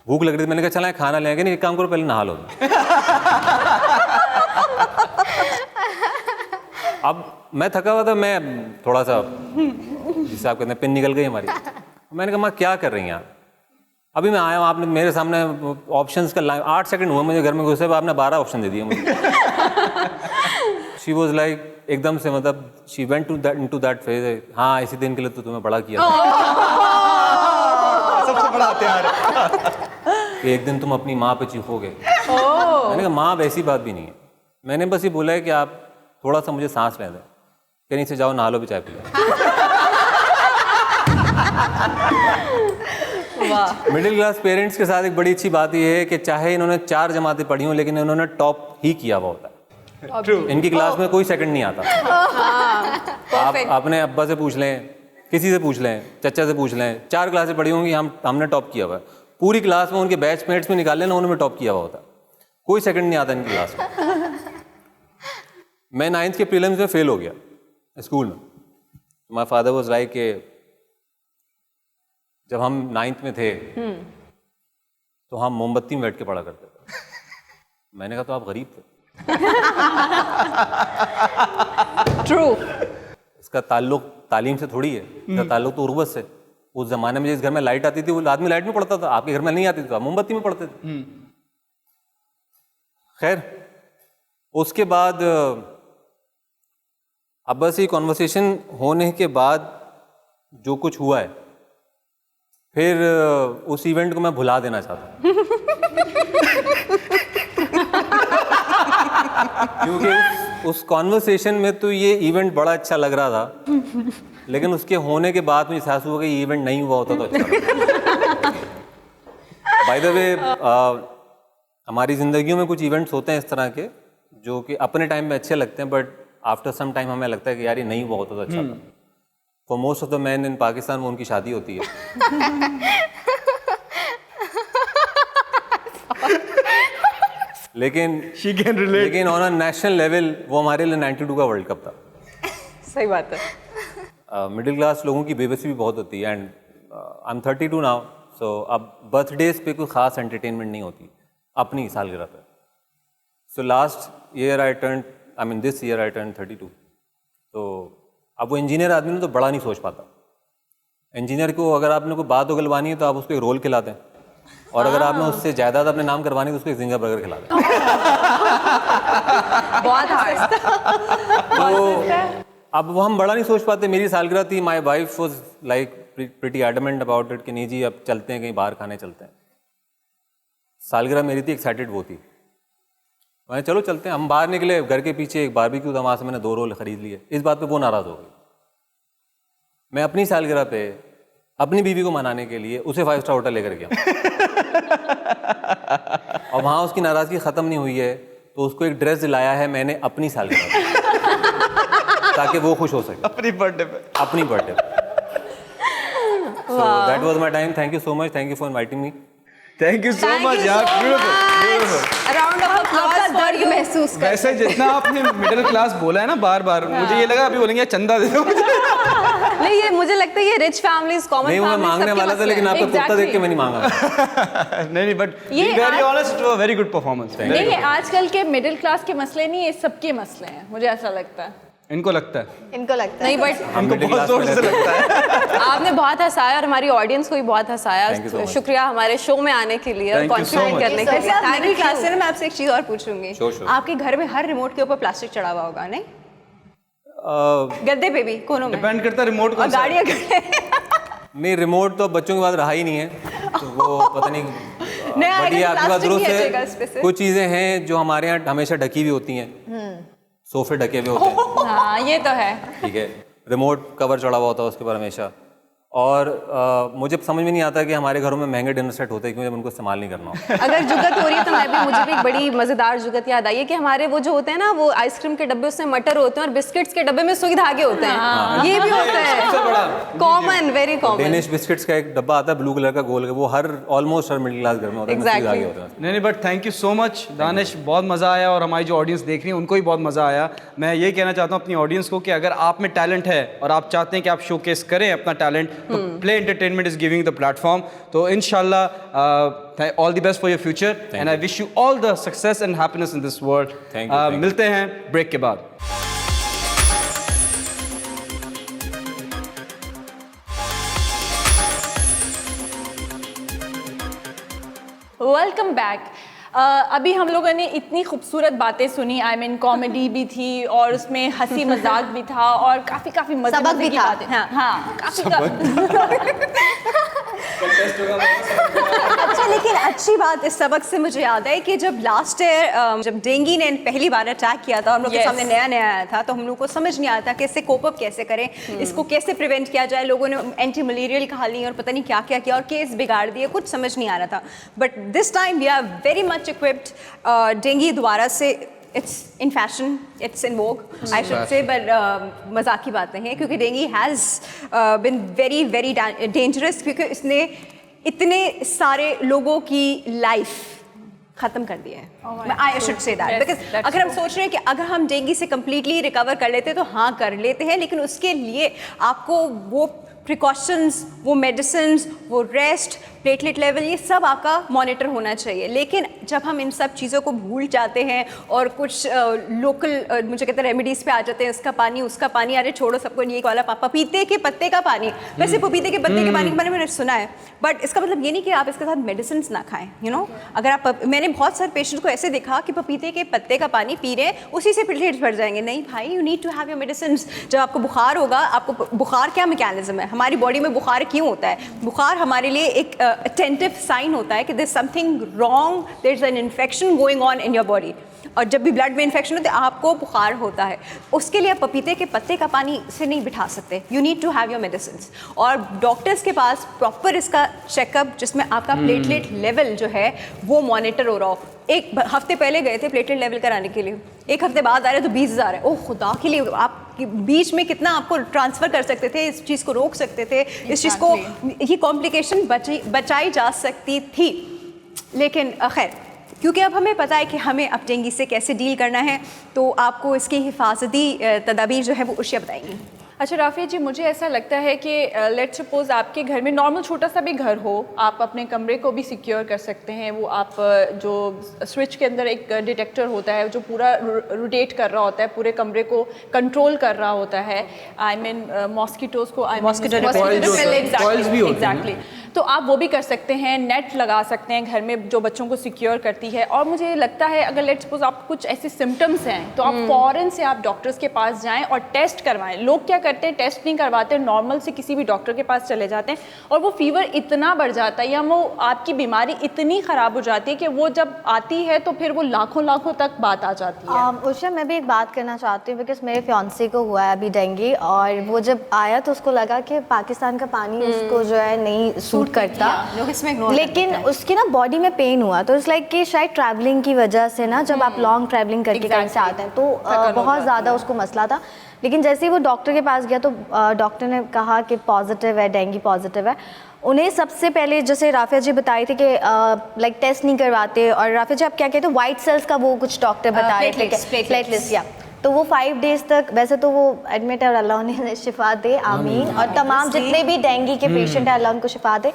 भूख लग रही थी, मैंने कहा चला खाना ले आएंगे, नहीं एक काम करो, पहले नहा लो। अब मैं थका हुआ था, मैं थोड़ा सा जिसे आप कहते हैं पिन निकल गई हमारी। मैंने कहा माँ क्या कर रही हैं आप? अभी मैं आया हूँ, आपने मेरे सामने ऑप्शंस का 8 सेकंड हुआ मुझे घर में घुसे, आपने 12 ऑप्शन दे दिए मुझे। शी वॉज लाइक एकदम से, मतलब she went to that phase. हाँ इसी दिन के लिए तो तुम्हें बड़ा किया था।
सबसे बड़ा हथियार
कि एक दिन तुम अपनी माँ पे चीखोगे। मैंने कहा माँ वैसी बात भी नहीं है, मैंने बस ये बोला है कि आप थोड़ा सा मुझे सांस लें दें। कहीं से जाओ नहा लो भी चाय P low. Middle class parents के साथ एक बड़ी अच्छी बात यह है कि चाहे इन्होंने 4 जमातें पढ़ी हों, लेकिन इन्होंने टॉप ही किया हुआ होता है। इनकी क्लास में कोई सेकंड नहीं आता। आप अपने अब्बा से पूछ लें, किसी से पूछ लें, चचा से पूछ लें, 4 क्लासें पढ़ी होंगी, हमने टॉप किया हुआ है। पूरी क्लास में उनके बैचमेट्स में निकाल लेना, उन्होंने टॉप किया हुआ होता है। कोई सेकंड नहीं आता इनकी क्लास में। मैं 9th के प्रीलिम्स में फेल हो गया स्कूल में। माय फादर वाज लाइक कि जब हम 9th में थे तो हम मोमबत्ती में बैठ के पढ़ा करते थे। मैंने कहा तो आप गरीब थे।
ट्रू।
इसका ताल्लुक तालीम से थोड़ी है, इसका ताल्लुक तो उर्वत से। उस जमाने में जिस घर में लाइट आती थी वो आदमी लाइट में पढ़ता था, आपके घर में नहीं आती थी तो आप मोमबत्ती में पढ़ते थे। खैर उसके बाद अब बस ये कॉन्वर्सेशन होने के बाद जो कुछ हुआ है, फिर उस इवेंट को मैं भुला देना चाहता हूँ। क्योंकि उस कॉन्वर्सेशन में तो ये इवेंट बड़ा अच्छा लग रहा था, लेकिन उसके होने के बाद मुझे एहसास हुआ कि ये इवेंट नहीं हुआ होता तो अच्छा लगता। बाय द वे हमारी ज़िंदगियों में कुछ इवेंट्स होते हैं इस तरह के जो कि अपने टाइम में अच्छे लगते हैं, बट आफ्टर सम टाइम हमें लगता है कि यार ये नहीं हुआ होता तो अच्छा था। For most of the man in Pakistan वो उनकी शादी होती है। लेकिन ऑन अ नेशनल लेवल वो हमारे लिए 92 का वर्ल्ड कप था।
सही बात है।
मिडिल क्लास लोगों की बेबसी भी बहुत होती है। एंड आई एम 32 नाउ, सो अब बर्थडेज पे कोई ख़ास एंटरटेनमेंट नहीं होती अपनी सालगिरह पे। So last year this year I turn 32। तो अब वो इंजीनियर आदमी ने तो बड़ा नहीं सोच पाता। इंजीनियर को अगर आपने कोई बात उगलवानी है तो आप उसको एक रोल खिला दें, और अगर आपने उससे जायदाद अपने नाम करवानी है तो उसको एक जिंगर बर्गर खिला दें।
बहुत हार्ड।
तो अब वो हम बड़ा नहीं सोच पाते। मेरी सालगिरह थी, my wife was like pretty adamant about it कि नहीं जी अब चलते हैं, कहीं बाहर खाने चलते हैं। सालगिरह मेरी थी, एक्साइटेड वो थी। मैं चलो चलते हैं। हम बाहर निकले, घर के पीछे एक बारबेक्यू था, वहाँ से मैंने 2 रोल खरीद लिए। इस बात पे वो नाराज़ हो गई। मैं अपनी सालगिरह पे अपनी बीवी को मनाने के लिए उसे 5 स्टार होटल लेकर गया और वहाँ उसकी नाराज़गी ख़त्म नहीं हुई है तो उसको एक ड्रेस दिलाया है मैंने अपनी सालगिरह पे, ताकि वो खुश हो सके अपनी बर्थडे पे। So that was my time. Thank you so much. Thank you for inviting me.
Thank you so much यार, beautiful.
Round of applause for you. महसूस कर
वैसे जितना आपने मिडिल क्लास बोला है ना बार बार, मुझे ये लगा अभी बोलेंगे चंदा दे दो मुझे।
नहीं, ये मुझे लगता है ये रिच फैमिलीज, कॉमन
नहीं, मैं मांगने वाला था लेकिन आपका कुर्ता देख के मैं नहीं मांगा।
नहीं, but very honest, it was very good performance.
नहीं, आजकल के मिडिल क्लास के मसले नहीं, ये सबके मसले हैं, मुझे ऐसा लगता है।
इनको लगता है
नहीं, बट
हमको बहुत जोर से लगता है।
आपने बहुत हंसाया और हमारी ऑडियंस को भी बहुत हंसाया। शुक्रिया हमारे शो में आने के लिए और कॉन्ट्रीब्यूट करने के लिए।
मिडिल क्लास से मैं आपसे एक चीज और पूछूंगी।
Sure.
आपके घर में हर रिमोट के ऊपर प्लास्टिक चढ़ा हुआ होगा नहीं? गद्दे पे भी, कोनों में।
डिपेंड करता है रिमोट
और गाड़ियाँ
नहीं, रिमोट तो बच्चों के बाद रहा ही नहीं है, तो वो पता नहीं बट ये आपकी बात दुरुस्त है। कुछ चीज़ें हैं जो हमारे यहाँ हमेशा ढकी हुई होती हैं, सोफे ढके हुए होते हैं,
हाँ ये तो है।
ठीक है, रिमोट कवर चढ़ा हुआ होता है उसके ऊपर हमेशा। और मुझे समझ में नहीं आता कि हमारे घरों में महंगे डिनर सेट होते हैं क्योंकि उनको इस्तेमाल नहीं करना होता।
अगर जुगत हो रही है तो मुझे भी एक बड़ी मजेदार जुगत याद आई है कि हमारे वो जो होते हैं ना, वो आइसक्रीम के डब्बे उसमें मटर होते हैं और बिस्किट्स के डब्बे में सुई धागे होते हैं, ये भी होता है common, very common.
Danish biscuits का एक डब्बा आता है ब्लू कलर का गोल, वो ऑलमोस्ट हर मिडिल क्लास घर में होता है, सुई धागे होते हैं।
नहीं but thank you so much Danish, बहुत मज़ा आया और हमारी जो ऑडियंस देख रही है उनको भी बहुत मज़ा आया। मैं ये कहना चाहता हूँ अपनी ऑडियंस को कि अगर आप में टैलेंट है और आप चाहते हैं कि आप शोकेस करें अपना टैलेंट, तो play entertainment is giving the platform. तो इंशाल्लाह all the best for your future and I wish you all the success and happiness in this world. मिलते हैं ब्रेक के बाद।
Welcome back. अभी हम लोगों ने इतनी खूबसूरत बातें सुनी, आई मीन कॉमेडी भी थी और उसमें हंसी मजाक भी था और काफ़ी मज़े
भी
की
था।
बातें। हाँ काफ़ी
अच्छा, लेकिन अच्छी बात इस सबक से मुझे याद है कि जब लास्ट ईयर जब डेंगू ने पहली बार अटैक किया था, हम लोग के सामने नया आया था, तो हम लोग को समझ नहीं आता कि इससे कोप अप कैसे करें, इसको कैसे प्रिवेंट किया जाए। लोगों ने एंटी मलेरियल खा ली और पता नहीं क्या क्या किया और केस बिगाड़ दिए, कुछ समझ नहीं आ रहा था। But this time we are very much equipped. Dengue दोबारा से it's in fashion, it's in vogue, I should say, but मजाक की बात नहीं है क्योंकि dengue has been very dangerous क्योंकि इसने इतने सारे लोगों की लाइफ ख़त्म कर दिया है। I should say that because अगर हम सोच रहे हैं कि अगर हम डेंगू से completely रिकवर कर लेते तो हाँ कर लेते हैं, लेकिन उसके लिए आपको वो प्रिकॉशंस, वो मेडिसिन्स, वो रेस्ट, प्लेटलेट लेवल, ये सब आपका मॉनिटर होना चाहिए। लेकिन जब हम इन सब चीज़ों को भूल जाते हैं और कुछ लोकल मुझे कहते हैं रेमेडीज़ पे आ जाते हैं, इसका पानी उसका पानी, अरे छोड़ो सबको, ये वाला पपीते के पत्ते का पानी, वैसे पपीते के पत्ते के पानी के बारे में मैंने सुना है, बट इसका मतलब ये नहीं कि आप इसके साथ मेडिसिन ना खाएं, यू नो। अगर आप, मैंने बहुत सारे पेशेंट को ऐसे देखा कि पपीते के पत्ते का पानी पी रहे हैं, उसी से प्लेटलेट्स बढ़ जाएंगे। नहीं भाई, you need to have your medicine. जब आपको बुखार होगा, आपको बुखार क्या मैकेनिज्म है, हमारी बॉडी में बुखार क्यों होता है? बुखार हमारे लिए एक अटेंटिव साइन होता है कि there is something wrong, there is an infection going on in your body. और जब भी ब्लड में इन्फेक्शन होता है आपको बुखार होता है, उसके लिए आप पपीते के पत्ते का पानी से नहीं बिठा सकते। You need to have your medicine और डॉक्टर्स के पास प्रॉपर इसका चेकअप जिसमें आपका प्लेटलेट लेवल जो है वो मॉनिटर हो रहा हो। एक हफ्ते पहले गए थे प्लेटलेट लेवल कराने के लिए, एक हफ्ते बाद आ रहे तो 20,000 है। ओह खुदा के लिए, आप बीच में कितना आपको ट्रांसफ़र कर सकते थे, इस चीज़ को रोक सकते थे, इस चीज़ को, ये कॉम्प्लिकेशन बचाई जा सकती थी। लेकिन खैर, क्योंकि अब हमें पता है कि हमें अब डेंगू से कैसे डील करना है, तो आपको इसकी हिफाजती तदाबीर जो है वो उर्शिया बताएंगी।
अच्छा राफिया जी, मुझे ऐसा लगता है कि लेट्स सपोज आपके घर में नॉर्मल छोटा सा भी घर हो, आप अपने कमरे को भी सिक्योर कर सकते हैं। वो आप जो स्विच के अंदर एक डिटेक्टर होता है जो पूरा रोटेट कर रहा होता है, पूरे कमरे को कंट्रोल कर रहा होता है, आई मीन मॉस्किटोज़ को, एग्जैक्टली, तो आप वो भी कर सकते हैं। नेट लगा सकते हैं घर में जो बच्चों को सिक्योर करती है। और मुझे लगता है अगर लेट्स सपोज आप कुछ ऐसे सिम्टम्स हैं तो आप फ़ौरन से आप डॉक्टर्स के पास जाएं और टेस्ट करवाएं। लोग क्या करते हैं, टेस्ट नहीं करवाते, नॉर्मल से किसी भी डॉक्टर के पास चले जाते हैं और वो फीवर इतना बढ़ जाता है या वो आपकी बीमारी इतनी ख़राब हो जाती है कि वो जब आती है तो फिर वो लाखों तक बात आ जाती है।
उषा, मैं भी एक बात करना चाहती हूँ बिकॉज मेरे फियांसे को हुआ है अभी डेंगू, और वो जब आया तो उसको लगा कि पाकिस्तान का पानी उसको जो है नहीं सूट करता, लेकिन उसकी ना बॉडी में पेन हुआ, तो इट्स लाइक कि शायद ट्रैवलिंग की वजह से ना, जब आप लॉन्ग ट्रैवलिंग करके कहीं से आते हैं तो बहुत ज़्यादा उसको मसला था। लेकिन जैसे ही वो डॉक्टर के पास गया तो डॉक्टर ने कहा कि पॉजिटिव है, डेंगू पॉजिटिव है। उन्हें सबसे पहले जैसे राफिया जी बताई थी कि लाइक टेस्ट नहीं करवाते, और राफिया जी आप क्या कहते हो, वाइट सेल्स का वो कुछ डॉक्टर बताए थे, प्लेटलेट्स, या तो वो 5 डेज़ तक, वैसे तो वो एडमिट है और अल्लाह उन्हें शिफा दे, आमीन, और तमाम जितने भी डेंगू के पेशेंट हैं अल्लाह उनको शिफा दे।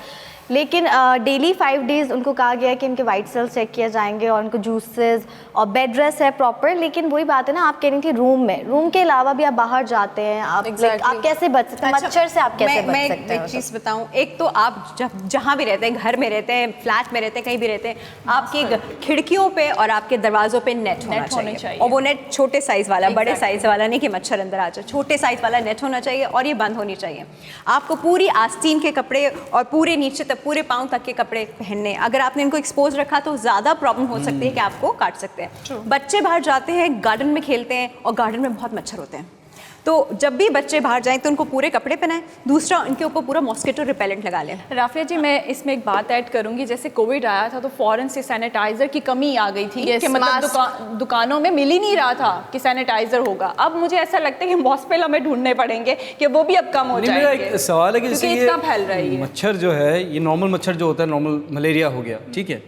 लेकिन डेली 5 डेज उनको कहा गया है कि इनके वाइट सेल्स चेक किए जाएंगे और उनको जूसेस और बेड रेस्ट है प्रॉपर। लेकिन वही बात है ना, आप कह रही थी रूम के अलावा भी आप बाहर जाते हैं, आप आप कैसे बच सकते हैं मच्छर से? आप कैसे बच सकते हैं?
एक चीज़ बताऊं, एक तो आप जहाँ भी रहते हैं, घर में रहते हैं, फ्लैट में रहते हैं, कहीं भी रहते हैं, आपकी खिड़कियों पे और आपके दरवाजों पे नेट होना चाहिए। और वो नेट छोटे साइज़ वाला, बड़े साइज़ वाला नहीं कि मच्छर अंदर आ जाए, छोटे साइज़ वाला नेट होना चाहिए और ये बंद होनी चाहिए। आपको पूरी आस्तीन के कपड़े और पूरे नीचे तक, पूरे पाँव तक के कपड़े पहनने। अगर आपने इनको एक्सपोज रखा तो ज़्यादा प्रॉब्लम हो सकती है कि आपको काट सकते हैं। बच्चे बाहर जाते हैं, गार्डन में खेलते हैं और गार्डन में बहुत मच्छर होते हैं, तो जब भी बच्चे बाहर जाएं तो उनको पूरे कपड़े पहनाएं। दूसरा, उनके ऊपर पूरा मॉस्किटो रिपेलेंट लगा लें।
राफिया जी, मैं इसमें एक बात ऐड करूंगी, जैसे कोविड आया था तो फ़ौरन से सैनिटाइज़र की कमी आ गई थी कि मतलब दुकानों में मिल ही नहीं रहा था कि सैनिटाइज़र होगा। अब मुझे ऐसा लगता है कि हॉस्पिटल हमें ढूंढने पड़ेंगे कि वो भी अब कम हो जाएंगे।
मेरा एक सवाल है कि जैसे
इतना फैल रहा है
मच्छर जो है, ये नॉर्मल मच्छर जो होता है, नॉर्मल मलेरिया हो गया, ठीक है,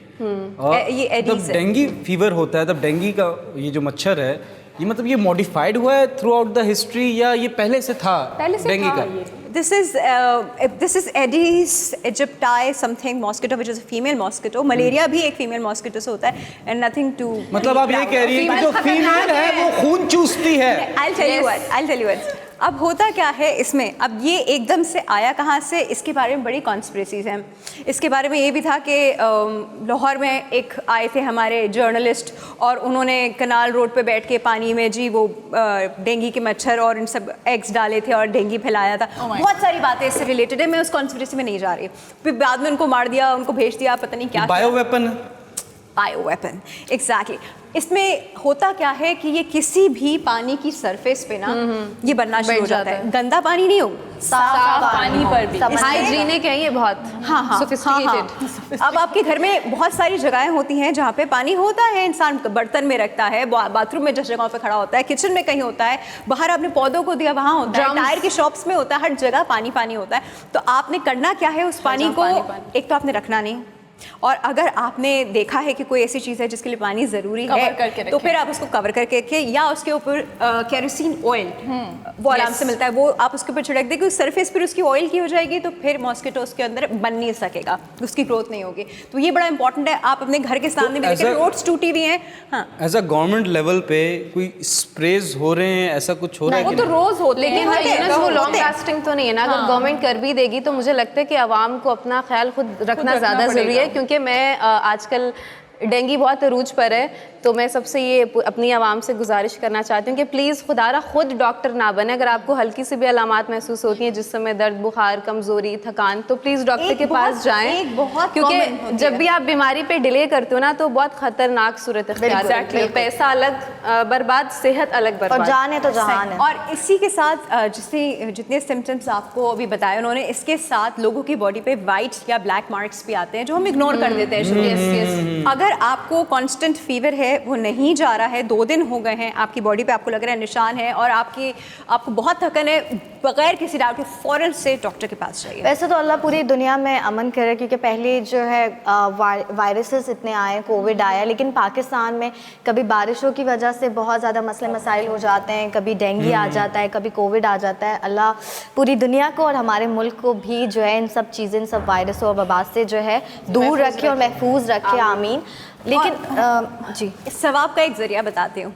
और
ये
जब डेंगू फीवर होता है तब डेंगू का ये जो मच्छर है, ये मतलब ये मॉडिफाइड हुआ है थ्रू आउट द हिस्ट्री या ये पहले से था डेंगू का?
This is Aedes aegypti something mosquito which is a female mosquito. Malaria भी एक फीमेल मॉस्किटो से होता है and nothing to।
मतलब आप ये कह रही है कि जो फीमेल है वो खून चूसती है।
I'll tell you what. अब होता क्या है इसमें, अब ये एकदम से आया कहाँ से, इसके बारे में बड़ी कॉन्स्पिरेसीज हैं। इसके बारे में ये भी था कि लाहौर में एक आए थे हमारे जर्नलिस्ट और उन्होंने कनाल रोड पे बैठ के पानी में जी वो डेंगू के मच्छर और इन सब एग्स डाले थे और डेंगू फैलाया था। बहुत सारी बातें इससे रिलेटेड है, मैं उस कॉन्स्पिरेसी में नहीं जा रही। फिर बाद में उनको मार दिया, उनको भेज दिया, पता नहीं क्या। Bio weapon, exactly. इसमें होता क्या है कि ये किसी भी पानी की सरफेस पे ना ये बनना शुरू हो जाता है। गंदा पानी नहीं हो,
साफ पानी पर भी
हाइजीनिक है ये बहुत।
हाँ।
सोफिस्टिकेटेड।
अब आपके घर में बहुत सारी जगहें होती हैं जहाँ पे पानी होता है, इंसान बर्तन में रखता है, बाथरूम में जिस जगह पे खड़ा होता है, किचन में कहीं होता है, बाहर आपने पौधों को दिया वहाँ होता है, टायर की शॉप्स में होता है, हर जगह पानी पानी होता है। तो आपने करना क्या है, उस पानी को एक तो आपने रखना नहीं, और अगर आपने देखा है कि कोई ऐसी चीज़ है जिसके लिए पानी ज़रूरी है तो फिर आप उसको कवर करके रखें, या उसके ऊपर केरोसिन ऑयल वो आराम से मिलता है, वो आप उसके ऊपर छिड़क देंगे, उस सरफेस पर उसकी ऑयल की हो जाएगी, तो फिर मॉस्किटो उसके अंदर बन नहीं सकेगा, उसकी ग्रोथ नहीं होगी। तो ये बड़ा इंपॉर्टेंट है। आप अपने घर के सामने भी देखें, रोड्स टूटी हुई हैं। हाँ,
एज अ गवर्नमेंट लेवल पे कोई स्प्रेज हो रहे हैं, ऐसा कुछ हो रहा है?
वो तो रोज होते हैं,
लेकिन वो लॉन्ग लास्टिंग तो नहीं है ना। अगर गवर्नमेंट कर भी देगी तो मुझे लगता है कि आवाम को अपना ख्याल खुद रखना ज़्यादा ज़रूरी है, क्योंकि मैं आजकल डेंगू बहुत अरूज पर है, तो मैं सबसे ये अपनी आवाम से गुजारिश करना चाहती हूँ कि प्लीज़ खुदारा खुद डॉक्टर ना बने। अगर आपको हल्की सी भी अलामात महसूस होती हैं, जिस समय दर्द, बुखार, कमज़ोरी, थकान, तो प्लीज़ डॉक्टर के पास जाएं, क्योंकि जब भी आप बीमारी पे डिले करते हो ना तो बहुत ख़तरनाक सूरत इख्तियार होती है। पैसा अलग बर्बाद, सेहत अलग बर्बाद,
और जान है तो जहान है।
और इसी के साथ जितने सिम्टम्स आपको अभी बताए उन्होंने, इसके साथ लोगों की बॉडी पे वाइट या ब्लैक मार्क्स भी आते हैं जो हम इग्नोर कर देते हैं। अगर आपको कांस्टेंट फीवर है, वो नहीं जा रहा है, 2 दिन हो गए हैं, आपकी बॉडी पे आपको लग रहा है निशान है और आपको बहुत थकन है, बगैर किसी डाउट के फ़ौरन से डॉक्टर के पास जाइए।
वैसे तो अल्लाह पूरी दुनिया में अमन करे, क्योंकि पहले जो है वायरसेस इतने आए, कोविड आया, लेकिन पाकिस्तान में कभी बारिशों की वजह से बहुत ज़्यादा मसले मसाइल हो जाते हैं, कभी डेंगू आ जाता है, कभी कोविड आ जाता है। अल्लाह पूरी दुनिया को और हमारे मुल्क को भी जो है इन सब चीज़ें, इन सब वायरसों और वबा से जो है दूर रखे और महफूज रखे, आमीन। लेकिन जी,
सवाब का एक ज़रिया बताती हूँ।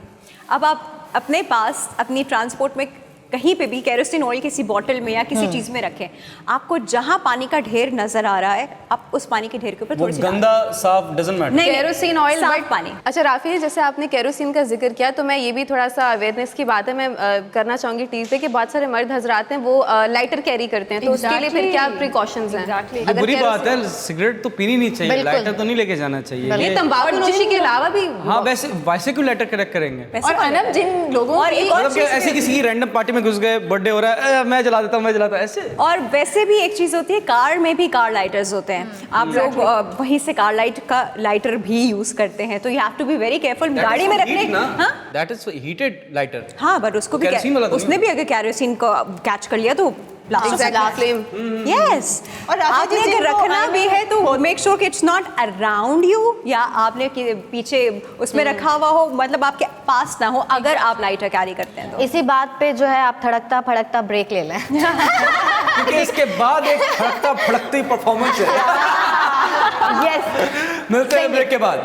अब आप अपने पास अपनी ट्रांसपोर्ट में कहीं पे भी केरोसिन ऑयल किसी बॉटल में या किसी चीज़ में रखें, आपको जहाँ पानी का ढेर नजर आ रहा है, आप उस पानी के ढेर के ऊपर थोड़ी सी
गंदा साफ डजंट मैटर,
नहीं,
केरोसिन ऑयल,
साफ पानी।
अच्छा राफी, जैसे आपने केरोसिन का जिक्र किया तो मैं ये भी थोड़ा सा अवेयरनेस की बात है, मैं करना चाहूँगी टीवी पे कि बहुत सारे मर्द हजरात हैं वो लाइटर कैरी करते हैं, तो उसके लिए फिर क्या प्रिकॉशंस हैं?
बुरी बात है, सिगरेट तो पीनी नहीं चाहिए, लाइटर तो नहीं लेके जाना चाहिए।
ये तंबाकू नोशी के अलावा भी,
हाँ वैसे क्यों लाइटर कलेक्ट करेंगे?
और अनब जिन लोगों
मतलब ऐसे किसी की रैंडम पार्टी में घुस गए, बर्थडे हो रहा है, मैं जला देता हूँ ऐसे। और
वैसे भी एक चीज़ होती है, कार में भी कार लाइटर्स होते हैं, आप लोग वहीं से कार लाइटर भी यूज करते हैं, तो you have to be very careful गाड़ी में रखने।
That is heated lighter.
हाँ, बट उसको भी उसने भी अगर केरोसिन को कैच कर लिया तो फ्लेम। यस, और आपने अगर रखना भी है तो मेक श्योर कि इट्स नॉट अराउंड यू, या आपने पीछे उसमें रखा हुआ हो, मतलब आपके पास ना हो, अगर आप लाइटर कैरी करते हैं तो।
इसी बात पे जो है आप थड़कता फड़कता ब्रेक ले लें,
क्योंकि इसके बाद एक फड़कता फड़कती परफॉर्मेंस है।
यस
मिलते हैं ब्रेक के बाद।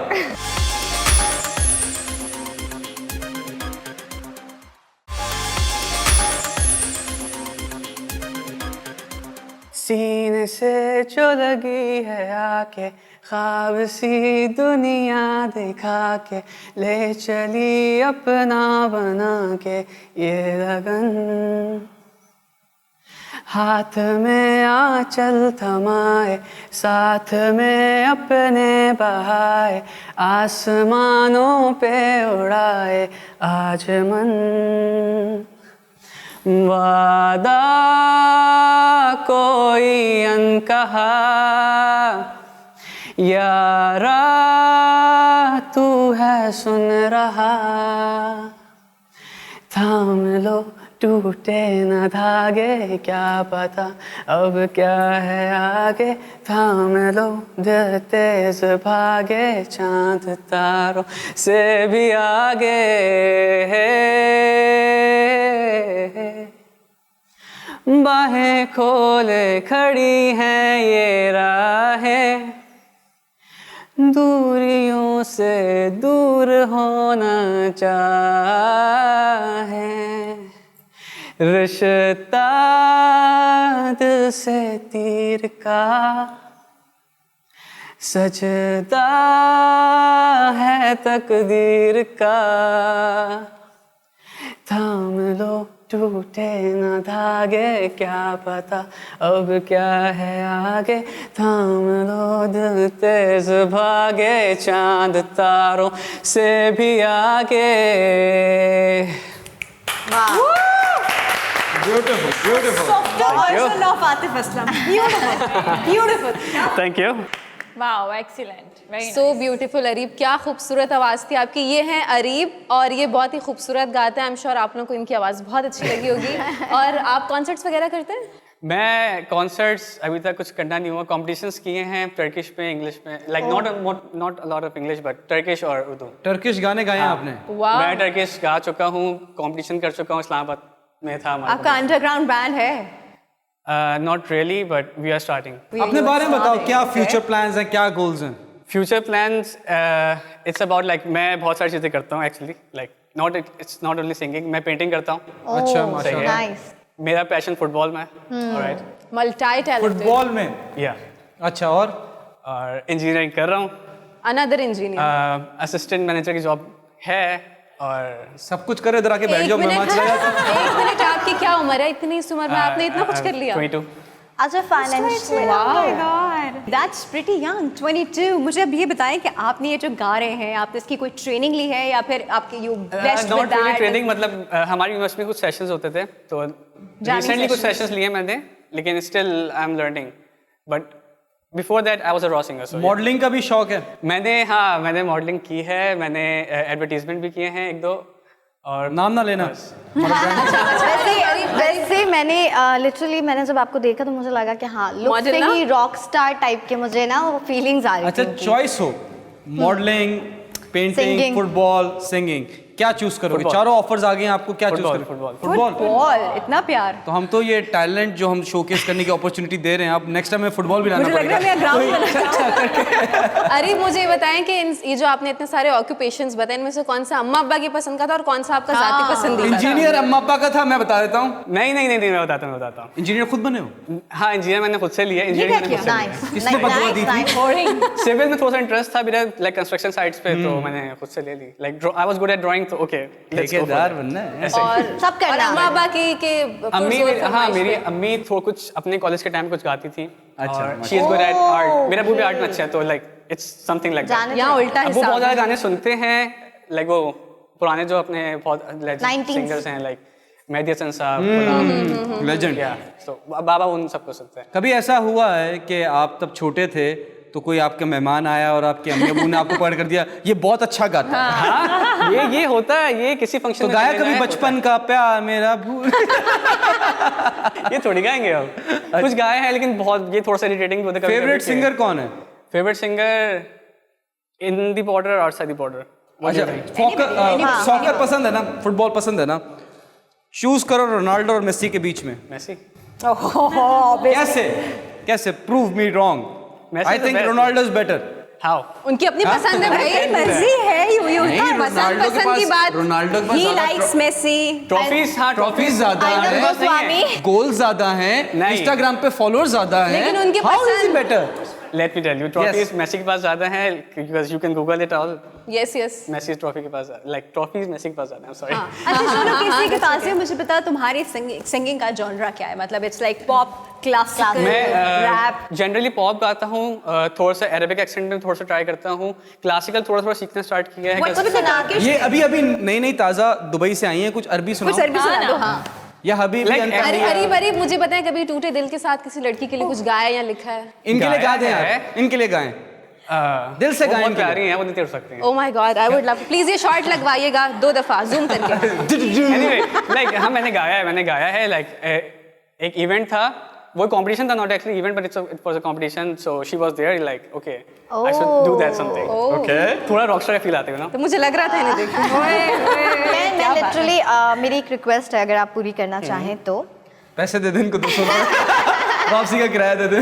सीने से जो लगी है आके, ख्वाब सी दुनिया दिखा के, ले चली अपना बना के ये लगन। हाथ में आंचल थमाए, साथ में अपने बहाए, आसमानों पे उड़ाए आज मन। वादा कोई अनकहा, यारा तू है सुन रहा, थाम लो टूटे न धागे, क्या पता अब क्या है आगे, थाम लो दिल तेज भागे, चांद तारों से भी आगे है। बाहें खोले खड़ी हैं ये राहें, दूरियों से दूर होना चाहे, रिश्ता दिल से तीर का सजदा है तकदीर का, थाम लो टूटे न धागे, क्या पता अब क्या है आगे, थाम लो दिल तेज भागे, चांद तारों से भी आगे।
Beautiful, beautiful.
version of Atif Aslam. Beautiful.
Thank you.
Wow excellent, very
so beautiful Areeb, क्या खूबसूरत आवाज़ थी आपकी। ये हैं अरीब और ये बहुत ही खूबसूरत गाते हैं। आई एम श्योर आप लोगों को इनकी आवाज़ बहुत अच्छी लगी होगी। और आप कॉन्सर्ट्स वगैरह करते हैं?
मैं कॉन्सर्ट्स अभी तक कुछ करना नहीं हुआ, कॉम्पिटिशन्स किए हैं टर्किश में, इंग्लिश में, like not a lot of English but Turkish और उर्दू।
टर्किश गाने गाए हैं आपने?
मैं टर्किश गा चुका हूँ, कंपटीशन कर चुका हूँ, इस्लामाबाद में था हमारा।
आपका अंडरग्राउंड बैंड है?
Not really but we are starting.
अपने बारे में बताओ, क्या फ्यूचर प्लान्स हैं, क्या गोल्स हैं?
Future plans it's about like मैं बहुत सारी चीज़ें करता हूँ actually, like it's not only singing, मैं पेंटिंग करता हूँ।
अच्छा,
माशाल्लाह।
नाइस।
मेरा पैशन फुटबॉल में है। Alright,
multi talented.
फुटबॉल में?
या
अच्छा, और
इंजीनियरिंग कर रहा हूँ,
अनदर इंजीनियर।
असिस्टेंट मैनेजर की जॉब है, और
सब कुछ करे, इधर आके बैठ जाओ, मैं चला जाता हूँ।
एक मिनट, आपकी क्या उम्र है? इतनी इस उम्र में आपने इतना कुछ कर लिया?
22।
अच्छा financial.
Oh my God, that's pretty young, 22। मुझे अब ये बताएं कि आपने ये जो गा रहे हैं, आपने इसकी कोई ट्रेनिंग ली है या फिर आपके you blessed with
not really
that?
Training, मतलब हमारी यूनिवर्सिटी में कुछ सेशंस होते थे, तो रिसेंटली कुछ सेशंस लिए मैंने, लेकिन still I am learning. But before that I was a raw singer.
Modelling का भी शौक है?
मैंने मॉडलिंग की है, मैंने एडवर्टीजमेंट भी किए हैं एक दो, और
नाम ना लेना।
वैसे मैंने लिटरली मैंने जब आपको देखा तो मुझे लगा कि हाँ, लुक से
Model ना?
ही रॉक स्टार टाइप के मुझे ना वो फीलिंग्स आ रही
अच्छा,
थी।
चॉइस हो modelling, painting,
Singing.
Football, singing, क्या चूज करोगे?
फुटबॉल।
चारों ऑफर्स आ गए हैं आपको, क्या चूज
फुटबॉल,
करोगे?
फुटबॉल।
फुटबॉल।
इतना प्यार।
तो हम तो ये टैलेंट जो हम शोकेस करने की अपॉर्चुनिटी दे रहे हैं, अब नेक्स्ट टाइम में फुटबॉल भी लाना
मुझे लग रहा
पड़ेगा।
है मैं ग्राउंड
अरे मुझे ये बताएं कि ये जो आपने इतने सारे ऑक्यूपेशंस बताए, इनमें से कौन सा अम्मा अब्बा की पसंद का था और कौन सा आपका जाती पसंदीदा था?
इंजीनियर अम्मा अब्बा का था, मैं बता देता हूँ।
नहीं, मैं बताता हूँ।
इंजीनियर खुद बने हो?
हाँ, इंजीनियर मैंने खुद से लिया। इंजीनियरिंग मैंने खुद से
नाइस।
किसने बदला दी थी?
सिविल में थोड़ा सा इंटरेस्ट था मेरा, लाइक कंस्ट्रक्शन साइट्स पे, तो मैंने खुद से ले ली। Like I was good at drawing, तो ओके
ठेकेदार बनना है।
और
सब करना
और अम्मा
है।
अब्बा के
मेरी अम्मी थोड़ा कुछ अपने कॉलेज के टाइम कुछ गाती थी।
अच्छा,
she is good at art. मेरा अबू भी आर्ट में अच्छा है, तो like it's something like that.
यहाँ उल्टा
अबू बहुत
हिसाब
ज़्यादा गाने सुनते हैं, लाइक वो पुराने जो अपने बहुत
90s
सिंगर्स हैं, लाइक मेहदी हसन साहब,
लेजेंड।
या तो बाबा उन सबको सुनते हैं।
कभी ऐसा हुआ है कि आप तब छोटे थे तो कोई आपके मेहमान आया और आपके अम्मी अबू ने आपको पढ़ कर दिया, ये बहुत अच्छा गाता है?
हाँ, ये होता है, ये किसी फंक्शन
तो
में
गाया
चले
कभी
जाएं,
बचपन का प्यार मेरा भूल?
ये थोड़ी गाएंगे अब। कुछ गाए हैं, लेकिन बहुत ये थोड़ा सा इरिटेटिंग होता है।
फेवरेट सिंगर कौन है?
Favourite singer in the border, outside the border.
अच्छा, सॉकर पसंद है ना, फुटबॉल पसंद है ना? चूज करो रोनाल्डो और मेसी के बीच में।
मेसी।
कैसे prove me wrong? I think Ronaldo is better.
How?
उनकी अपनी पसंद है भाई,
मर्जी है यू
नहीं,
पसंद पसंद की बात।
रोनाल्डो के पास
ही
ज्यादा
लाइक्स मेसी,
ट्रॉफीज, हाँ
ट्रॉफीज ज्यादा है,
गोस्वामी
गोल ज्यादा हैं,
नहीं।
इंस्टाग्राम पे फॉलोअर्स ज्यादा हैं,
लेकिन उनके
हाउ इज
पसंद-
better?
Let me tell you, trophies Messi के पास ज्यादा है because you can Google it all.
Yes yes
Messi trophy के पास, लाइक ट्रॉफीज मेसी के पास ज्यादा है, सॉरी।
अच्छा चलो किसी के पास है, मुझे बता तुम्हारी सिंगिंग का जॉनरा क्या है, मतलब इट्स लाइक पॉप, क्लासिकल,
मैं
रैप?
जनरली पॉप गाता हूँ, थोड़ा सा अरेबिक एक्सेंट में थोड़ा सा ट्राई करता हूँ, क्लासिकल थोड़ा थोड़ा सीखना स्टार्ट किया है।
What's the Turkish?
ये अभी अभी नई नई ताजा दुबई से आई हैं, कुछ अरबी सुनाओ।
कुछ अरबी सुना दो। हाँ
या हबीबी
Like,
अंतर
अरे
लिया।
अरीब अरीब मुझे बताएं, कभी टूटे दिल के साथ किसी लड़की के लिए कुछ गाया या लिखा है?
इनके लिए गा दें
गाया
यार,
है।
इनके लिए गाएं, दिल से गाएं
बहुत
इनके लिए।
प्यारी हैं, वो नहीं तोड़ सकती हैं।
Oh my God, I would love, please ये शॉर्ट लगवाइएगा 2 दफा जूम करके।
Anyway, like हाँ मैंने गाया है like एक इवेंट था, वो कंपटीशन था, not actually event but it was a competition, so she was there, like okay I should do that something.
Okay,
थोड़ा रॉकस्टार का फील आता है ना।
तो मुझे लग रहा था इन्हें देख के।
मैं लिटरली मेरी एक रिक्वेस्ट है, अगर आप पूरी करना चाहें तो
पैसे दे दें इनको 200 वापसी का किराया दे दें।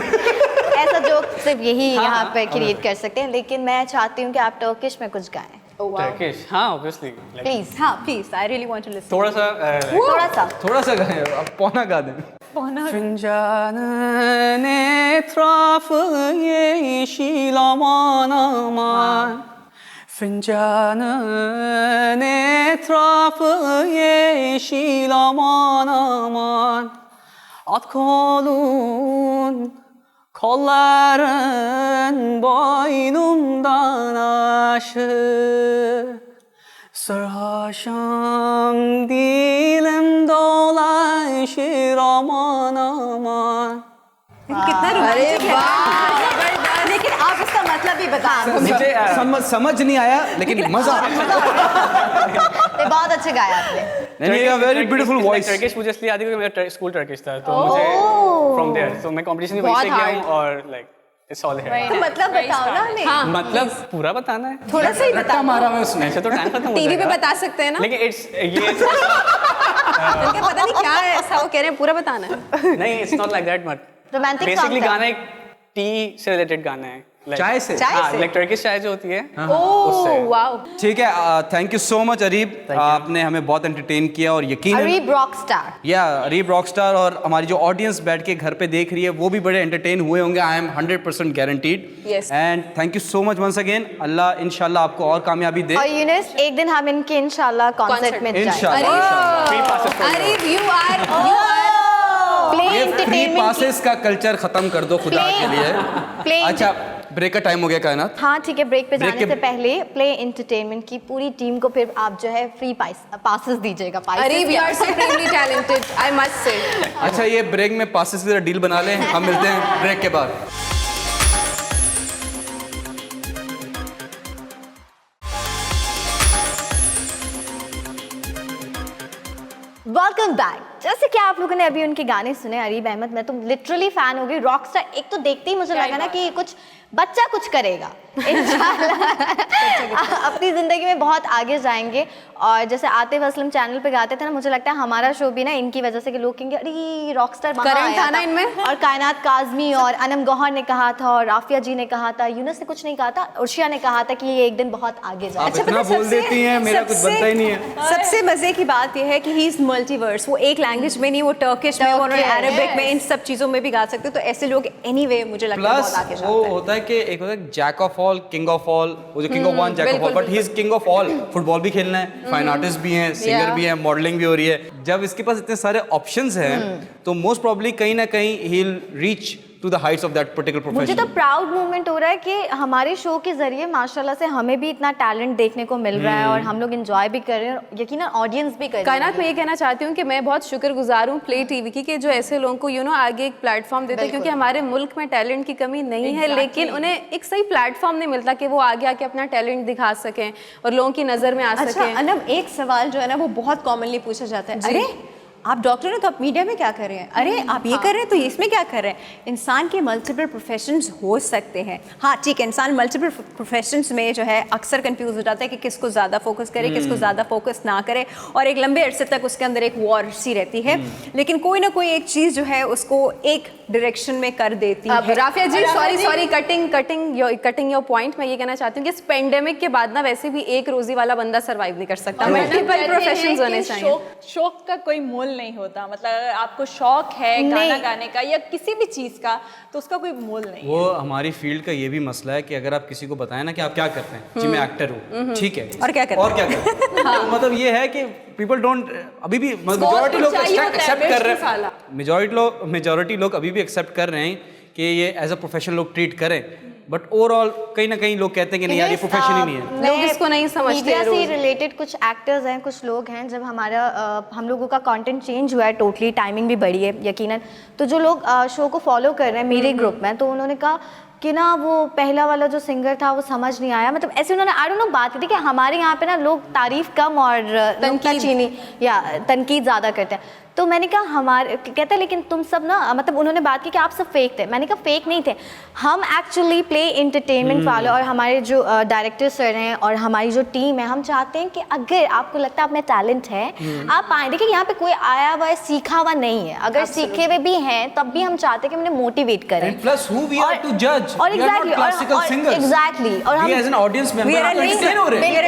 ऐसा जोक सिर्फ यही यहाँ पर क्रिएट कर सकते हैं, लेकिन मैं चाहती हूँ कि आप टर्किश में कुछ गाएं
टर्किश, हाँ ऑब्वियसली,
प्लीज।
हाँ please, I really want to listen.
थोड़ा सा
थोड़ा सा गाएं, अब पौना गा दें।
Fincanın etrafı yeşil aman aman, Fincanın etrafı yeşil aman aman, At kolun, kolların boynumdan aşır, Sarhoşum dilim dolaşır aman aman.
कितना रोमांटिक है, लेकिन आप इसका मतलब भी बता दो।
समझ नहीं आया लेकिन मजा।
बहुत अच्छे गाया आपने।
नहीं, वेरी ब्यूटीफुल वॉइस।
टर्किश मुझे इसलिए आती है क्योंकि मेरा स्कूल टर्किश था, तो मुझे फ्रॉम देयर, तो मैं कंपटीशन में वहीं से गया हूँ और लाइक इट्स ऑल है।
तो मतलब बताओ ना हमें,
मतलब पूरा बताना है,
थोड़ा सा ही बता।
मारा मैं उसने।
ऐसे तो टाइम खत्म हो
टीवी पे
जाएगा।
बता सकते हैं ना,
लेकिन इट्स ये
उनके पता नहीं क्या है ऐसा, वो कह रहे हैं पूरा बताना है।
नहीं, it's not like that, but
romantic
basically
song
गाना एक टी से रिलेटेड गाना है,
चाय से?
हाँ, लाइक टर्किश चाय जो होती है
ओह वाओ,
ठीक है, thank you so much Areeb, आपने हमें बहुत एंटरटेन किया और यकीन
अरीब रॉकस्टार।
या अरीब रॉकस्टार, और हमारी जो ऑडियंस बैठ के घर पे देख रही है वो भी बड़े एंटरटेन हुए होंगे, I am 100% guaranteed.
Yes.
And thank you so much once again, अल्लाह इंशाल्लाह आपको और कामयाबी दे।
और यूनिस, एक दिन हम इनके इंशाल्लाह कॉन्सर्ट में जाएंगे।
इंशाल्लाह।
अरीब यू आर
प्ले
ये फ्री
एंटरटेनमेंट
पासेस का कल्चर खत्म कर दो खुदा
Play-
के लिए।
Play-
अच्छा, ब्रेक का टाइम हो गया कायनात।
हाँ ठीक है, ब्रेक पे
Break
जाने
के-
से पहले प्ले एंटरटेनमेंट की पूरी टीम को फिर आप जो है फ्री पासेस दीजिएगा।
Areeb you are supremely talented, I must say.
अच्छा, ये ब्रेक में पासेस की डील बना लें, हम मिलते हैं ब्रेक के बाद।
Welcome back. जैसे कि आप लोगों ने अभी उनके गाने सुने, अरीब अहमद, मैं तो लिटरली फैन हो गई। रॉकस्टार, एक तो देखते ही मुझे लगा ना कि कुछ बच्चा कुछ करेगा इंशाल्लाह अपनी ज़िंदगी में बहुत आगे जाएंगे। और जैसे आतिफ असलम चैनल पे गाते थे ना, मुझे लगता है हमारा शो भी ना इनकी वजह से कि लोग कहेंगे अरे रॉकस्टार
Current था ना इनमें।
और कायनात काज़मी और अनम गौहर ने कहा था और राफिया जी ने कहा था, यूनुस ने कुछ नहीं कहा था, उर्शिया ने कहा था कि ये एक दिन बहुत आगे जाए।
आप इतना बोल देती हैं, मेरा कुछ बनता ही नहीं है।
सबसे मजे की बात यह है कि ही इज मल्टीवर्स, वो एक लैंग्वेज में नहीं, वो टर्किश में, वो अरबिक में, इन सब चीजों में भी गा सकते हो। तो ऐसे लोग एनीवे मुझे लगता है
प्लस
बहुत आगे
वो
जाते हैं।
होता है कि एक होता है jack of all king of all, वो जो king of one jack of all, but he is king of all. Football भी खेलना है, फाइन आर्टिस्ट भी हैं, सिंगर भी है, मॉडलिंग भी हो रही है। जब इसके पास इतने सारे ऑप्शंस हैं तो मोस्ट प्रॉब्ली कहीं ना कहीं he will reach to the heights of that particular
मुझे
प्रोफेशन।
तो प्राउड मूवमेंट हो रहा है कि हमारे शो के जरिए माशाल्लाह से हमें भी इतना टैलेंट देखने को मिल रहा है और हम लोग एंजॉय भी कर रहे हैं, यकीनन ऑडियंस भी कर रही है।
कायनात, मैं ये कहना चाहती हूँ कि मैं बहुत शुक्रगुजार हूँ प्ले टीवी की, कि जो ऐसे लोगों को आगे एक प्लेटफॉर्म देते हैं, क्योंकि हमारे मुल्क में टैलेंट की कमी नहीं है, लेकिन उन्हें एक सही प्लेटफॉर्म नहीं मिलता कि वो आगे आके अपना टैलेंट दिखा सकें और लोगों की नज़र में आ
अच्छा
सकें।
अनब, एक सवाल जो है ना वो बहुत कॉमनली पूछा जाता है, अरे आप डॉक्टर हैं तो आप मीडिया में क्या कर रहे हैं, अरे आप ये कर रहे हैं तो इसमें क्या कर रहे हैं। इंसान के मल्टीपल प्रोफेशंस हो सकते हैं, हाँ ठीक है, इंसान मल्टीपल प्रोफेशंस में जो है अक्सर कंफ्यूज हो जाता है कि किसको ज़्यादा फोकस करे, किसको ज़्यादा फोकस ना करे, और एक लंबे अरसे तक उसके अंदर एक वॉर सी रहती है। लेकिन कोई ना कोई एक चीज़ जो है उसको एक डायरेक्शन में कर देती है।
राफिया जी सॉरी कटिंग योर पॉइंट, मैं ये कहना चाहती हूँ कि इस पेंडेमिक के बाद ना वैसे भी एक रोजी वाला बंदा सरवाइव नहीं कर सकता, मल्टीपल प्रोफेशंस होने चाहिए।
शौक का कोई मोल नहीं होता, मतलब अगर आपको शौक है गाना गाने का या किसी भी चीज का तो उसका कोई मोल नहीं।
वो हमारी फील्ड का ये भी मसला है कि अगर आप किसी को बताएं ना कि आप क्या करते हैं, जी मैं एक्टर हूँ, ठीक है,
और क्या करते
हैं तो मतलब ये है कि पीपल डोंट, अभी भी मेजॉरिटी लोग एक्सेप्ट कर रहे हैं, मेजॉरिटी लोग अभी भी एक्सेप्ट कर रहे हैं कि ये एज अ प्रोफेशन लोग ट्रीट करें, बट ओवरऑल कहीं ना कहीं लोग कहते हैं कि नहीं यार ये प्रोफेशन ही नहीं है।
लोग इसको नहीं समझते।
मीडिया से रिलेटेड कुछ एक्टर्स हैं, कुछ लोग हैं, जब हमारा हम लोगों का कंटेंट चेंज हुआ है टोटली, टाइमिंग भी बढ़ी है यकीनन, तो जो लोग शो को फॉलो कर रहे हैं मेरे ग्रुप में, तो उन्होंने कहा कि ना वो पहला वाला जो सिंगर था वो समझ नहीं आया, मतलब ऐसे उन्होंने आई डोंट नो बात की थी कि हमारे यहाँ पे ना लोग तारीफ कम और तनकीद या तनकीद ज़्यादा करते हैं। तो मैंने कहा हमारे कहते हैं लेकिन तुम सब ना, मतलब उन्होंने बात की कि आप सब फेक थे। मैंने कहा फेक नहीं थे, हम एक्चुअली प्ले एंटरटेनमेंट वाले, और हमारे जो डायरेक्टर सर हैं और हमारी जो टीम है, हम चाहते हैं कि अगर आपको लगता है आप में टैलेंट है आप आए। देखिए यहाँ पे कोई आया हुआ है सीखा हुआ नहीं है, अगर सीखे हुए भी हैं तब भी हम चाहते हैं कि उन्हें मोटिवेट करें।
Plus who we are to जज,
और एग्जैक्टली और हम
as an audience member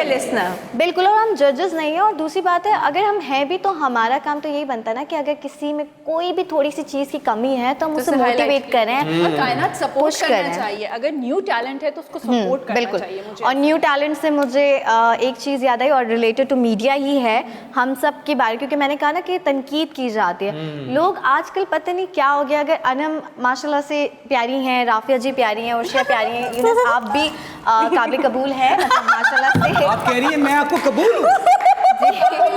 listener
बिल्कुल, और हम जजेस नहीं है। और दूसरी बात है अगर हम हैं भी तो हमारा काम तो यही बनता है ना कि अगर किसी में कोई भी थोड़ी सी चीज़ की कमी है तो हम उसे मोटिवेट करें,
कायनात सपोर्ट करना चाहिए। अगर न्यू टैलेंट है तो उसको सपोर्ट करना चाहिए मुझे।
और न्यू टैलेंट से मुझे एक चीज़ याद आई और रिलेटेड टू मीडिया ही है, हम सब के बारे, क्योंकि मैंने कहा ना कि तनकीद की जाती है। लोग आजकल पता नहीं क्या हो गया, अगर अनम माशाल्लाह से प्यारी हैं, राफिया जी प्यारी हैं, उर्शिया प्यारी हैं, यूनुस आप भी काबिल कबूल है, मतलब माशाल्लाह से।
आप कह रही है मैं आपको कबूल हूँ?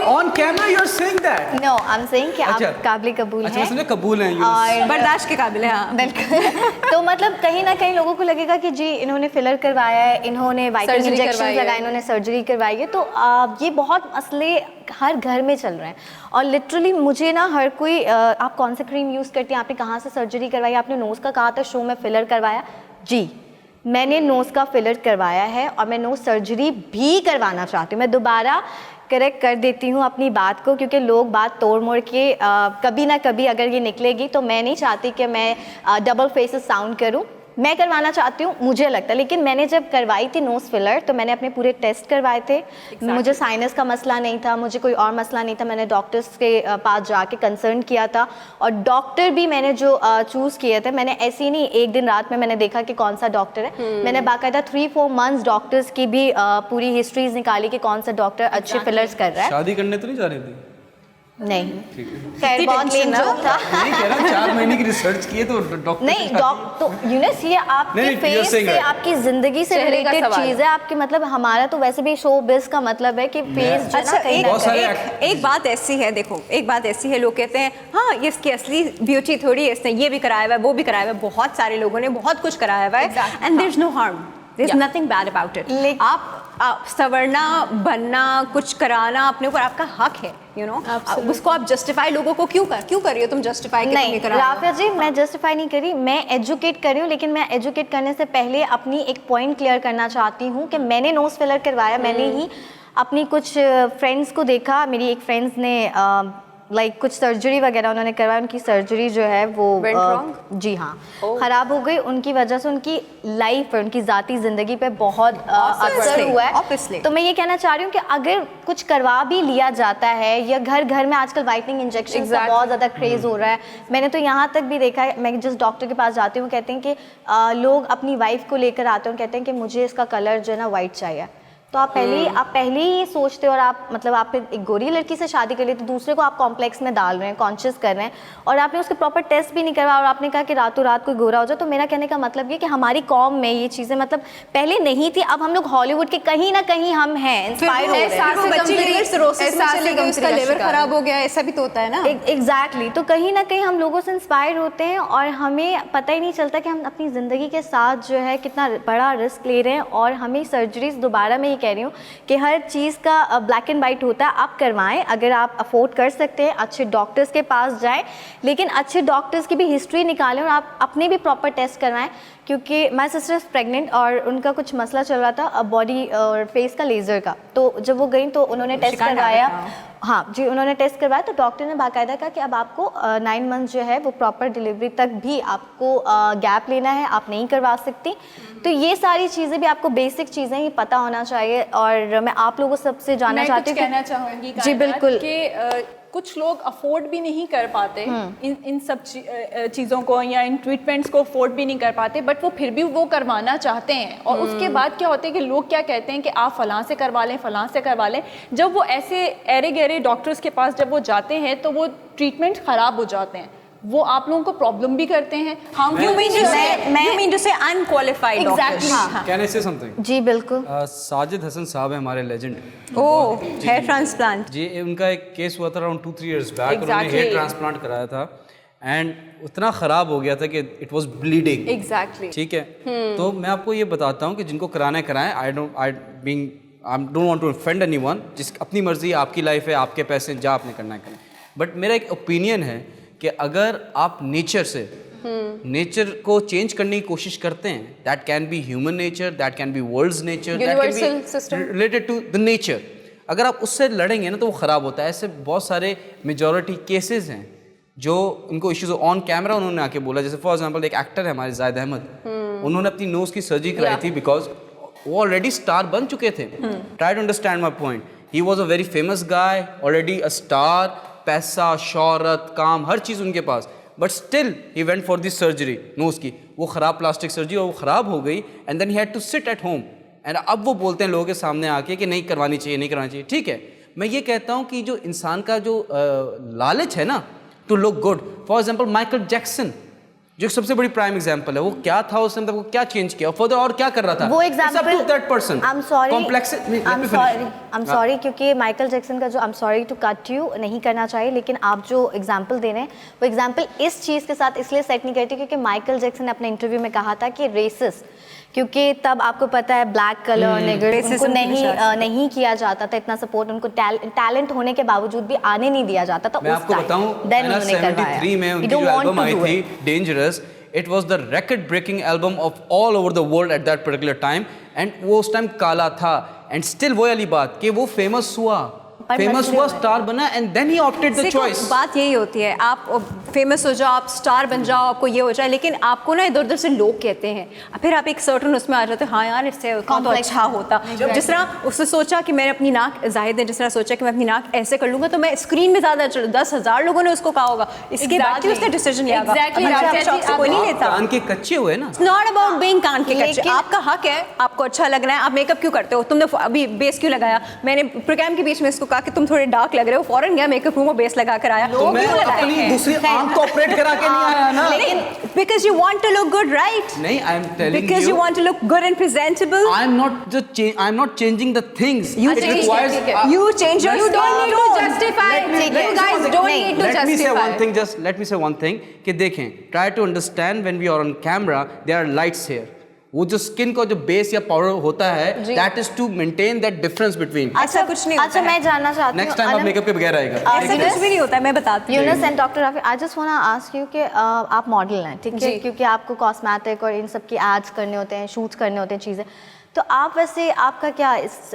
On camera you are saying that?
No, I'm saying कि आप काबिल कबूल हैं।
अच्छा, कबूल हैं,
और
बर्दाश्त के काबिल है। हाँ
बिल्कुल। तो मतलब कहीं ना कहीं लोगों को लगेगा कि जी इन्होंने फिलर करवाया है, इन्होंने वाइटनिंग इंजेक्शन लगाए, इन्होंने सर्जरी करवाई है, तो ये बहुत मसले हर घर में चल रहे हैं। और लिटरली मुझे ना हर कोई आप कौन सा क्रीम यूज़ करती हैं, आपने कहाँ से सर्जरी करवाई, आपने नोज़ का कहा था शो में फिलर करवाया, जी मैंने नोज़ का फिलर करवाया है और मैं नोज़ सर्जरी भी करवाना चाहती हूँ। मैं दोबारा करेक्ट कर देती हूँ अपनी बात को, क्योंकि लोग बात तोड़ मोड़ के कभी ना कभी अगर ये निकलेगी, तो मैं नहीं चाहती कि मैं डबल फेसेस साउंड करूँ। मैं करवाना चाहती हूँ, मुझे लगता है, लेकिन मैंने जब करवाई थी नोज़ फिलर तो मैंने अपने पूरे टेस्ट करवाए थे। मुझे साइनस का मसला नहीं था, मुझे कोई और मसला नहीं था, मैंने डॉक्टर्स के पास जाके कंसर्न किया था, और डॉक्टर भी मैंने जो चूज़ किए थे, मैंने ऐसे ही नहीं एक दिन रात में मैंने देखा कि कौन सा डॉक्टर है, मैंने बाकायदा 3-4 मंथ्स डॉक्टर्स की भी पूरी हिस्ट्रीज निकाली कि कौन सा डॉक्टर अच्छे फिलर्स कर रहा है।
शादी करने तो नहीं जा रही थी?
नहीं, खैर बहुत लेन जोक था।
नहीं कह रहा, 4 महीने की रिसर्च की है तो डॉक्टर
नहीं, तो यूनिस ये आपके फेस से, आपकी जिंदगी से रिलेटेड चीज है आपकी, मतलब हमारा तो वैसे भी शो बिज का मतलब है कि फेस जो
अच्छा,
ना
एक बात ऐसी है, देखो एक बात ऐसी है, लोग कहते हैं हाँ ये इसकी असली ब्यूटी थोड़ी है, इसने ये भी कराया हुआ है, वो भी कराया हुआ है, बहुत सारे लोगों ने बहुत कुछ कराया हुआ है, and there is no harm, there is nothing bad about it. आप संवरना, बनना, कुछ कराना अपने ऊपर आपका हक है, यू नो, उसको आप जस्टिफाई लोगों को क्यों कर रही हो तुम जस्टिफाई?
नहीं राफिया जी, मैं जस्टिफाई नहीं कर रही, मैं एजुकेट कर रही हूँ, लेकिन मैं एजुकेट करने से पहले अपनी एक पॉइंट क्लियर करना चाहती हूँ कि मैंने नोज फिलर करवाया, मैंने ही अपनी कुछ फ्रेंड्स को देखा, मेरी एक फ्रेंड्स ने लाइक कुछ सर्जरी वगैरह उन्होंने करवाया, उनकी सर्जरी जो है वो जी हाँ ख़राब हो गई, उनकी वजह से उनकी लाइफ पर, उनकी ज़ाती ज़िंदगी पे बहुत असर हुआ है। तो मैं ये कहना चाह रही हूँ कि अगर कुछ करवा भी लिया जाता है, या घर घर में आजकल वाइटनिंग इंजेक्शन का बहुत ज़्यादा क्रेज़ हो रहा है, मैंने तो यहाँ तक भी देखा है, मैं जिस डॉक्टर के पास जाती हूँ कहते हैं कि लोग अपनी वाइफ को लेकर आते हैं, कहते हैं कि मुझे इसका कलर जो है ना वाइट चाहिए, तो आप पहले ही ये सोचते हो, और आप मतलब आप एक गोरी लड़की से शादी कर लिए तो दूसरे को आप कॉम्प्लेक्स में डाल रहे हैं, कॉन्शियस कर रहे हैं, और आपने उसके प्रॉपर टेस्ट भी नहीं करवाया, और आपने कहा कि रातों रात कोई गोरा हो जाए। तो मेरा कहने का मतलब ये कि हमारी कौम में ये चीज़ें मतलब पहले नहीं थी, अब हम लोग हॉलीवुड के कहीं ना कहीं हम हैं इंस्पायर हो रहे हैं,
उसका लिवर खराब हो गया, ऐसा भी तो होता है ना।
एग्जैक्टली, तो कहीं ना कहीं हम लोगों से इंस्पायर होते हैं, और हमें पता ही नहीं चलता कि हम अपनी ज़िंदगी के साथ जो है कितना बड़ा रिस्क ले रहे हैं, और हमें सर्जरीज दोबारा में ये कह रही हूँ कि हर चीज़ का ब्लैक एंड वाइट होता है। आप करवाएं अगर आप अफोर्ड कर सकते हैं, अच्छे डॉक्टर्स के पास जाएं, लेकिन अच्छे डॉक्टर्स की भी हिस्ट्री निकालें और आप अपने भी प्रॉपर टेस्ट करवाएं, क्योंकि माई सिस्टर इज़ प्रेग्नेंट और उनका कुछ मसला चल रहा था बॉडी और फेस का लेज़र का। तो जब वो गई तो उन्होंने टेस्ट करवाया, हाँ जी, उन्होंने टेस्ट करवाया तो डॉक्टर ने बाकायदा कहा कि अब आपको 9 मंथ जो है वो प्रॉपर डिलीवरी तक भी आपको गैप लेना है, आप नहीं करवा सकती। तो ये सारी चीज़ें भी आपको बेसिक चीज़ें ही पता होना चाहिए। और मैं आप लोगों सबसे जानना चाहती हूँ,
कहना चाहूँगी
जी बिल्कुल,
कि कुछ लोग अफोर्ड भी नहीं कर पाते इन सब चीज़ों को या इन ट्रीटमेंट्स को अफोर्ड भी नहीं कर पाते, बट वो फिर भी वो करवाना चाहते हैं। और उसके बाद क्या होता है कि लोग क्या कहते हैं कि आप फलां से करवा लें, फलां से करवा लें। जब वो ऐसे एरे गहरे डॉक्टर्स के पास जब वो जाते हैं तो वो ट्रीटमेंट ख़राब हो जाते हैं, वो आप लोगों को प्रॉब्लम भी करते हैं।
You mean to say unqualified doctors?
Can I say something?
जी बिल्कुल।
साजिद हसन साहब है हमारे लेजेंड।
ओह, हेयर ट्रांसप्लांट।
जी, उनका एक केस हुआ था अराउंड 2-3 इयर्स बैक। उन्होंने हेयर ट्रांसप्लांट कराया था एंड उतना ख़राब हो गया था कि इट वाज ब्लीडिंग।
एग्जैक्टली।
ठीक है, तो मैं आपको ये बताता हूँ कि जिनको कराना है कराएं। I don't want to offend anyone. जिस अपनी मर्जी, आपकी लाइफ है, आपके पैसे, जा आपने करना है करें। बट मेरा एक ओपिनियन है कि अगर आप नेचर से नेचर को चेंज करने की कोशिश करते हैं, that can be human nature, that can be world's nature, that can be related to the nature. अगर आप उससे लड़ेंगे ना तो वो ख़राब होता है। ऐसे बहुत सारे मेजॉरिटी केसेस हैं जो उनको इश्यूज ऑन कैमरा उन्होंने आके बोला। जैसे फॉर एग्जांपल एक एक्टर है हमारे जाहिद अहमद, उन्होंने अपनी नोज़ की सर्जरी कराई थी बिकॉज वो ऑलरेडी स्टार बन चुके थे। Try to understand my point. He was a very famous guy, already a star, पैसा, शौहरत, काम, हर चीज़ उनके पास, but still he went for this surgery nose की। वो ख़राब प्लास्टिक सर्जरी और वो ख़राब हो गई and then he had to sit at home. And अब वो बोलते हैं लोगों के सामने आके कि नहीं करवानी चाहिए, नहीं करवानी चाहिए। ठीक है, मैं ये कहता हूँ कि जो इंसान का जो लालच है ना to look good, for example Michael Jackson जो सबसे बड़ी प्राइम एग्जांपल है, वो क्या था उस टाइम तक, वो क्या चेंज किया फर्दर और क्या कर रहा था,
वो example
that person.
I am sorry क्योंकि माइकल जैक्सन का जो, I am sorry to cut you, नहीं करना चाहिए, लेकिन आप जो एग्जांपल दे रहे हैं वो एग्जांपल इस चीज़ के साथ इसलिए सेट नहीं करती क्योंकि माइकल जैक्सन ने अपने इंटरव्यू में कहा था कि रेसिस्ट, क्योंकि तब आपको पता है ब्लैक कलर और निगर उनको नहीं किया जाता था इतना सपोर्ट, उनको टैलेंट होने के बावजूद भी आने नहीं दिया जाता था।
मैं आपको बताऊं, 73 में उनकी जो एल्बम आई थी dangerous, it was the record breaking album of all over the world at that particular time, and वो उस टाइम काला था एंड स्टिल वो वाली बात कि वो फेमस हुआ, स्टार बना and then he opted the choice.
बात यही होती है, आप फेमस हो जाओ, आप स्टार बन जाओ, आपको ये हो जाए, लेकिन आपको ना इधर उधर से लोग कहते हैं, फिर आप एक सर्टन उसमें आ जाते हो, हाँ यार इससे तो अच्छा होता। जिस तरह उसने सोचा कि मैंने अपनी नाक, जाहिद ने जिस तरह सोचा कि मैं अपनी नाक ऐसे कर लूंगा तो मैं स्क्रीन में ज़्यादा 10,000 लोगों ने उसको कहा होगा, इसके बाद ही उसने डिसीजन लिया। कोई नहीं लेता।
कान के कच्चे हुए ना,
नॉट अबाउट बीइंग कान के कच्चे, आपका हक है, आपको अच्छा लग रहा है, आप मेकअप क्यों करते हो, तुमने अभी बेस क्यों लगाया, मैंने प्रोग्राम के बीच में इसको कहा कि तुम थोड़े डार्क लग रहे हो, फौरन गया मेकअप रूम में बेस लगा कर आया,
तो मैं अपनी दूसरी आंख को ऑपरेट करा के नहीं आया ना,
लेकिन because you want to look good, right?
नहीं, I am telling
because you want to look good and presentable.
I am not changing the things.
You
it
change,
requires
you change your,
you don't need to justify. You guys don't need to justify.
Let me say one thing, just let me say one thing कि देखें, try to understand when we are on camera there are lights here. वो जो skin का जो base या powder होता है, that is to maintain that difference between.
अच्छा कुछ नहीं होता।
अच्छा मैं जानना चाहती हूँ,
नेक्स्ट टाइम आप मेकअप के बगैर आएगा।
ऐसा कुछ भी नहीं होता है, मैं बताती हूँ।
Yunus and doctor Rafi, I just want to ask you कि आप मॉडल हैं, ठीक है, क्योंकि आपको कॉस्मेटिक और इन सब की एड्स करने होते हैं, शूट्स करने होते हैं चीज़ें, तो आप वैसे आपका क्या इस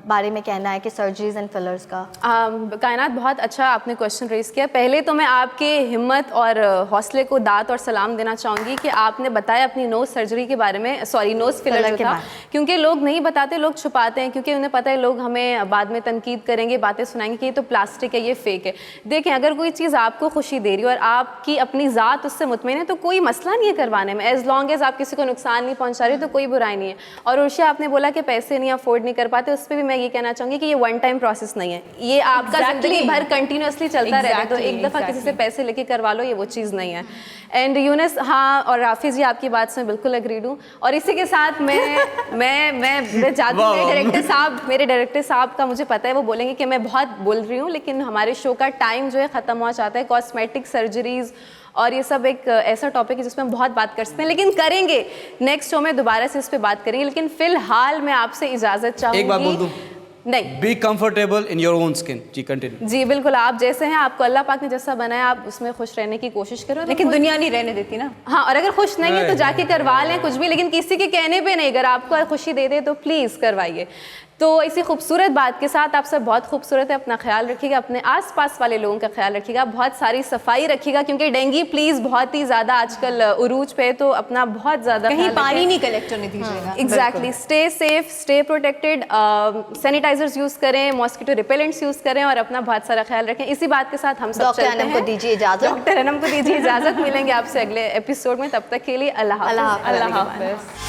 बारे में कहना है कि सर्जरीज एंड फिलर्स का?
कायनात, बहुत अच्छा आपने क्वेश्चन रेज किया। पहले तो मैं आपके हिम्मत और हौसले को दाद और सलाम देना चाहूँगी कि आपने बताया अपनी नोज़ सर्जरी के बारे में, सॉरी नोज़ फिलर के बारे, क्योंकि लोग नहीं बताते, लोग छुपाते हैं, क्योंकि उन्हें पता है लोग हमें बाद में तनकीद करेंगे, बातें सुनाएंगे कि ये तो प्लास्टिक है, ये फेक है। देखें, अगर कोई चीज़ आपको खुशी दे रही है और आपकी अपनी ज़ात उससे मुतमईन है तो कोई मसला नहीं है करवाने में, एज लॉन्ग एज आप किसी को नुकसान नहीं पहुँचा रही हो तो कोई बुराई नहीं है। और उर्शिया, आपने बोला कि पैसे नहीं अफोर्ड नहीं कर पाते, उस पर भी मैं ये कहना चाहूँगी कि ये वन टाइम प्रोसेस नहीं है, ये आपका ज़िंदगी भर कंटिन्यूसली चलता रहेगा, तो एक दफ़ा किसी से पैसे लेके करवा लो, ये वो चीज़ नहीं है। एंड यूनुस, हाँ, और राफी जी आपकी बात से मैं बिल्कुल अग्रीड हूँ, और इसी के साथ मैं चाहती हूँ, मेरे डायरेक्टर साहब का मुझे पता है, वो बोलेंगे कि मैं बहुत बोल रही हूँ, लेकिन हमारे शो का टाइम जो है ख़त्म हुआ चाहता है। कॉस्मेटिक सर्जरीज़ और ये सब एक ऐसा टॉपिक है जिसमें हम बहुत बात कर सकते हैं, लेकिन करेंगे नेक्स्ट शो में दोबारा से इस पे बात करेंगे। लेकिन फिलहाल मैं आपसे इजाज़त चाहूँगी।
एक बात बोल दूँ?
नहीं,
be comfortable in your own skin. जी कंटिन्यू।
जी बिल्कुल, आप जैसे हैं, आपको अल्लाह पाक ने जैसा बनाया, आप उसमें खुश रहने की कोशिश करो।
लेकिन दुनिया नहीं रहने देती ना।
हाँ, और अगर खुश नहीं है तो जाके करवा लें कुछ भी, लेकिन किसी के कहने पे नहीं। अगर आपको खुशी दे दे तो प्लीज़ करवाइए। तो इसी खूबसूरत बात के साथ आप सब बहुत खूबसूरत है, अपना ख्याल रखिएगा, अपने आसपास वाले लोगों का ख्याल रखिएगा, बहुत सारी सफाई रखिएगा, क्योंकि डेंगू प्लीज़ बहुत ही ज़्यादा आजकल उरूज पे, तो अपना बहुत ज़्यादा
कहीं पानी नहीं कलेक्ट होने दीजिएगा।
Exactly, stay safe, stay protected, sanitisers use करें, मॉस्किटो रिपेलेंट्स यूज़ करें और अपना बहुत सारा ख्याल रखें। इसी बात के साथ हम सब
डॉक्टर
चलते
अनम
हैं।
को दीजिए इजाज़त।
डॉक्टर अनम को दीजिए इजाज़त। मिलेंगे आपसे अगले एपिसोड में, तब तक के लिए अल्लाह हाफ़िज़।
अल्लाह हाफ़िज़।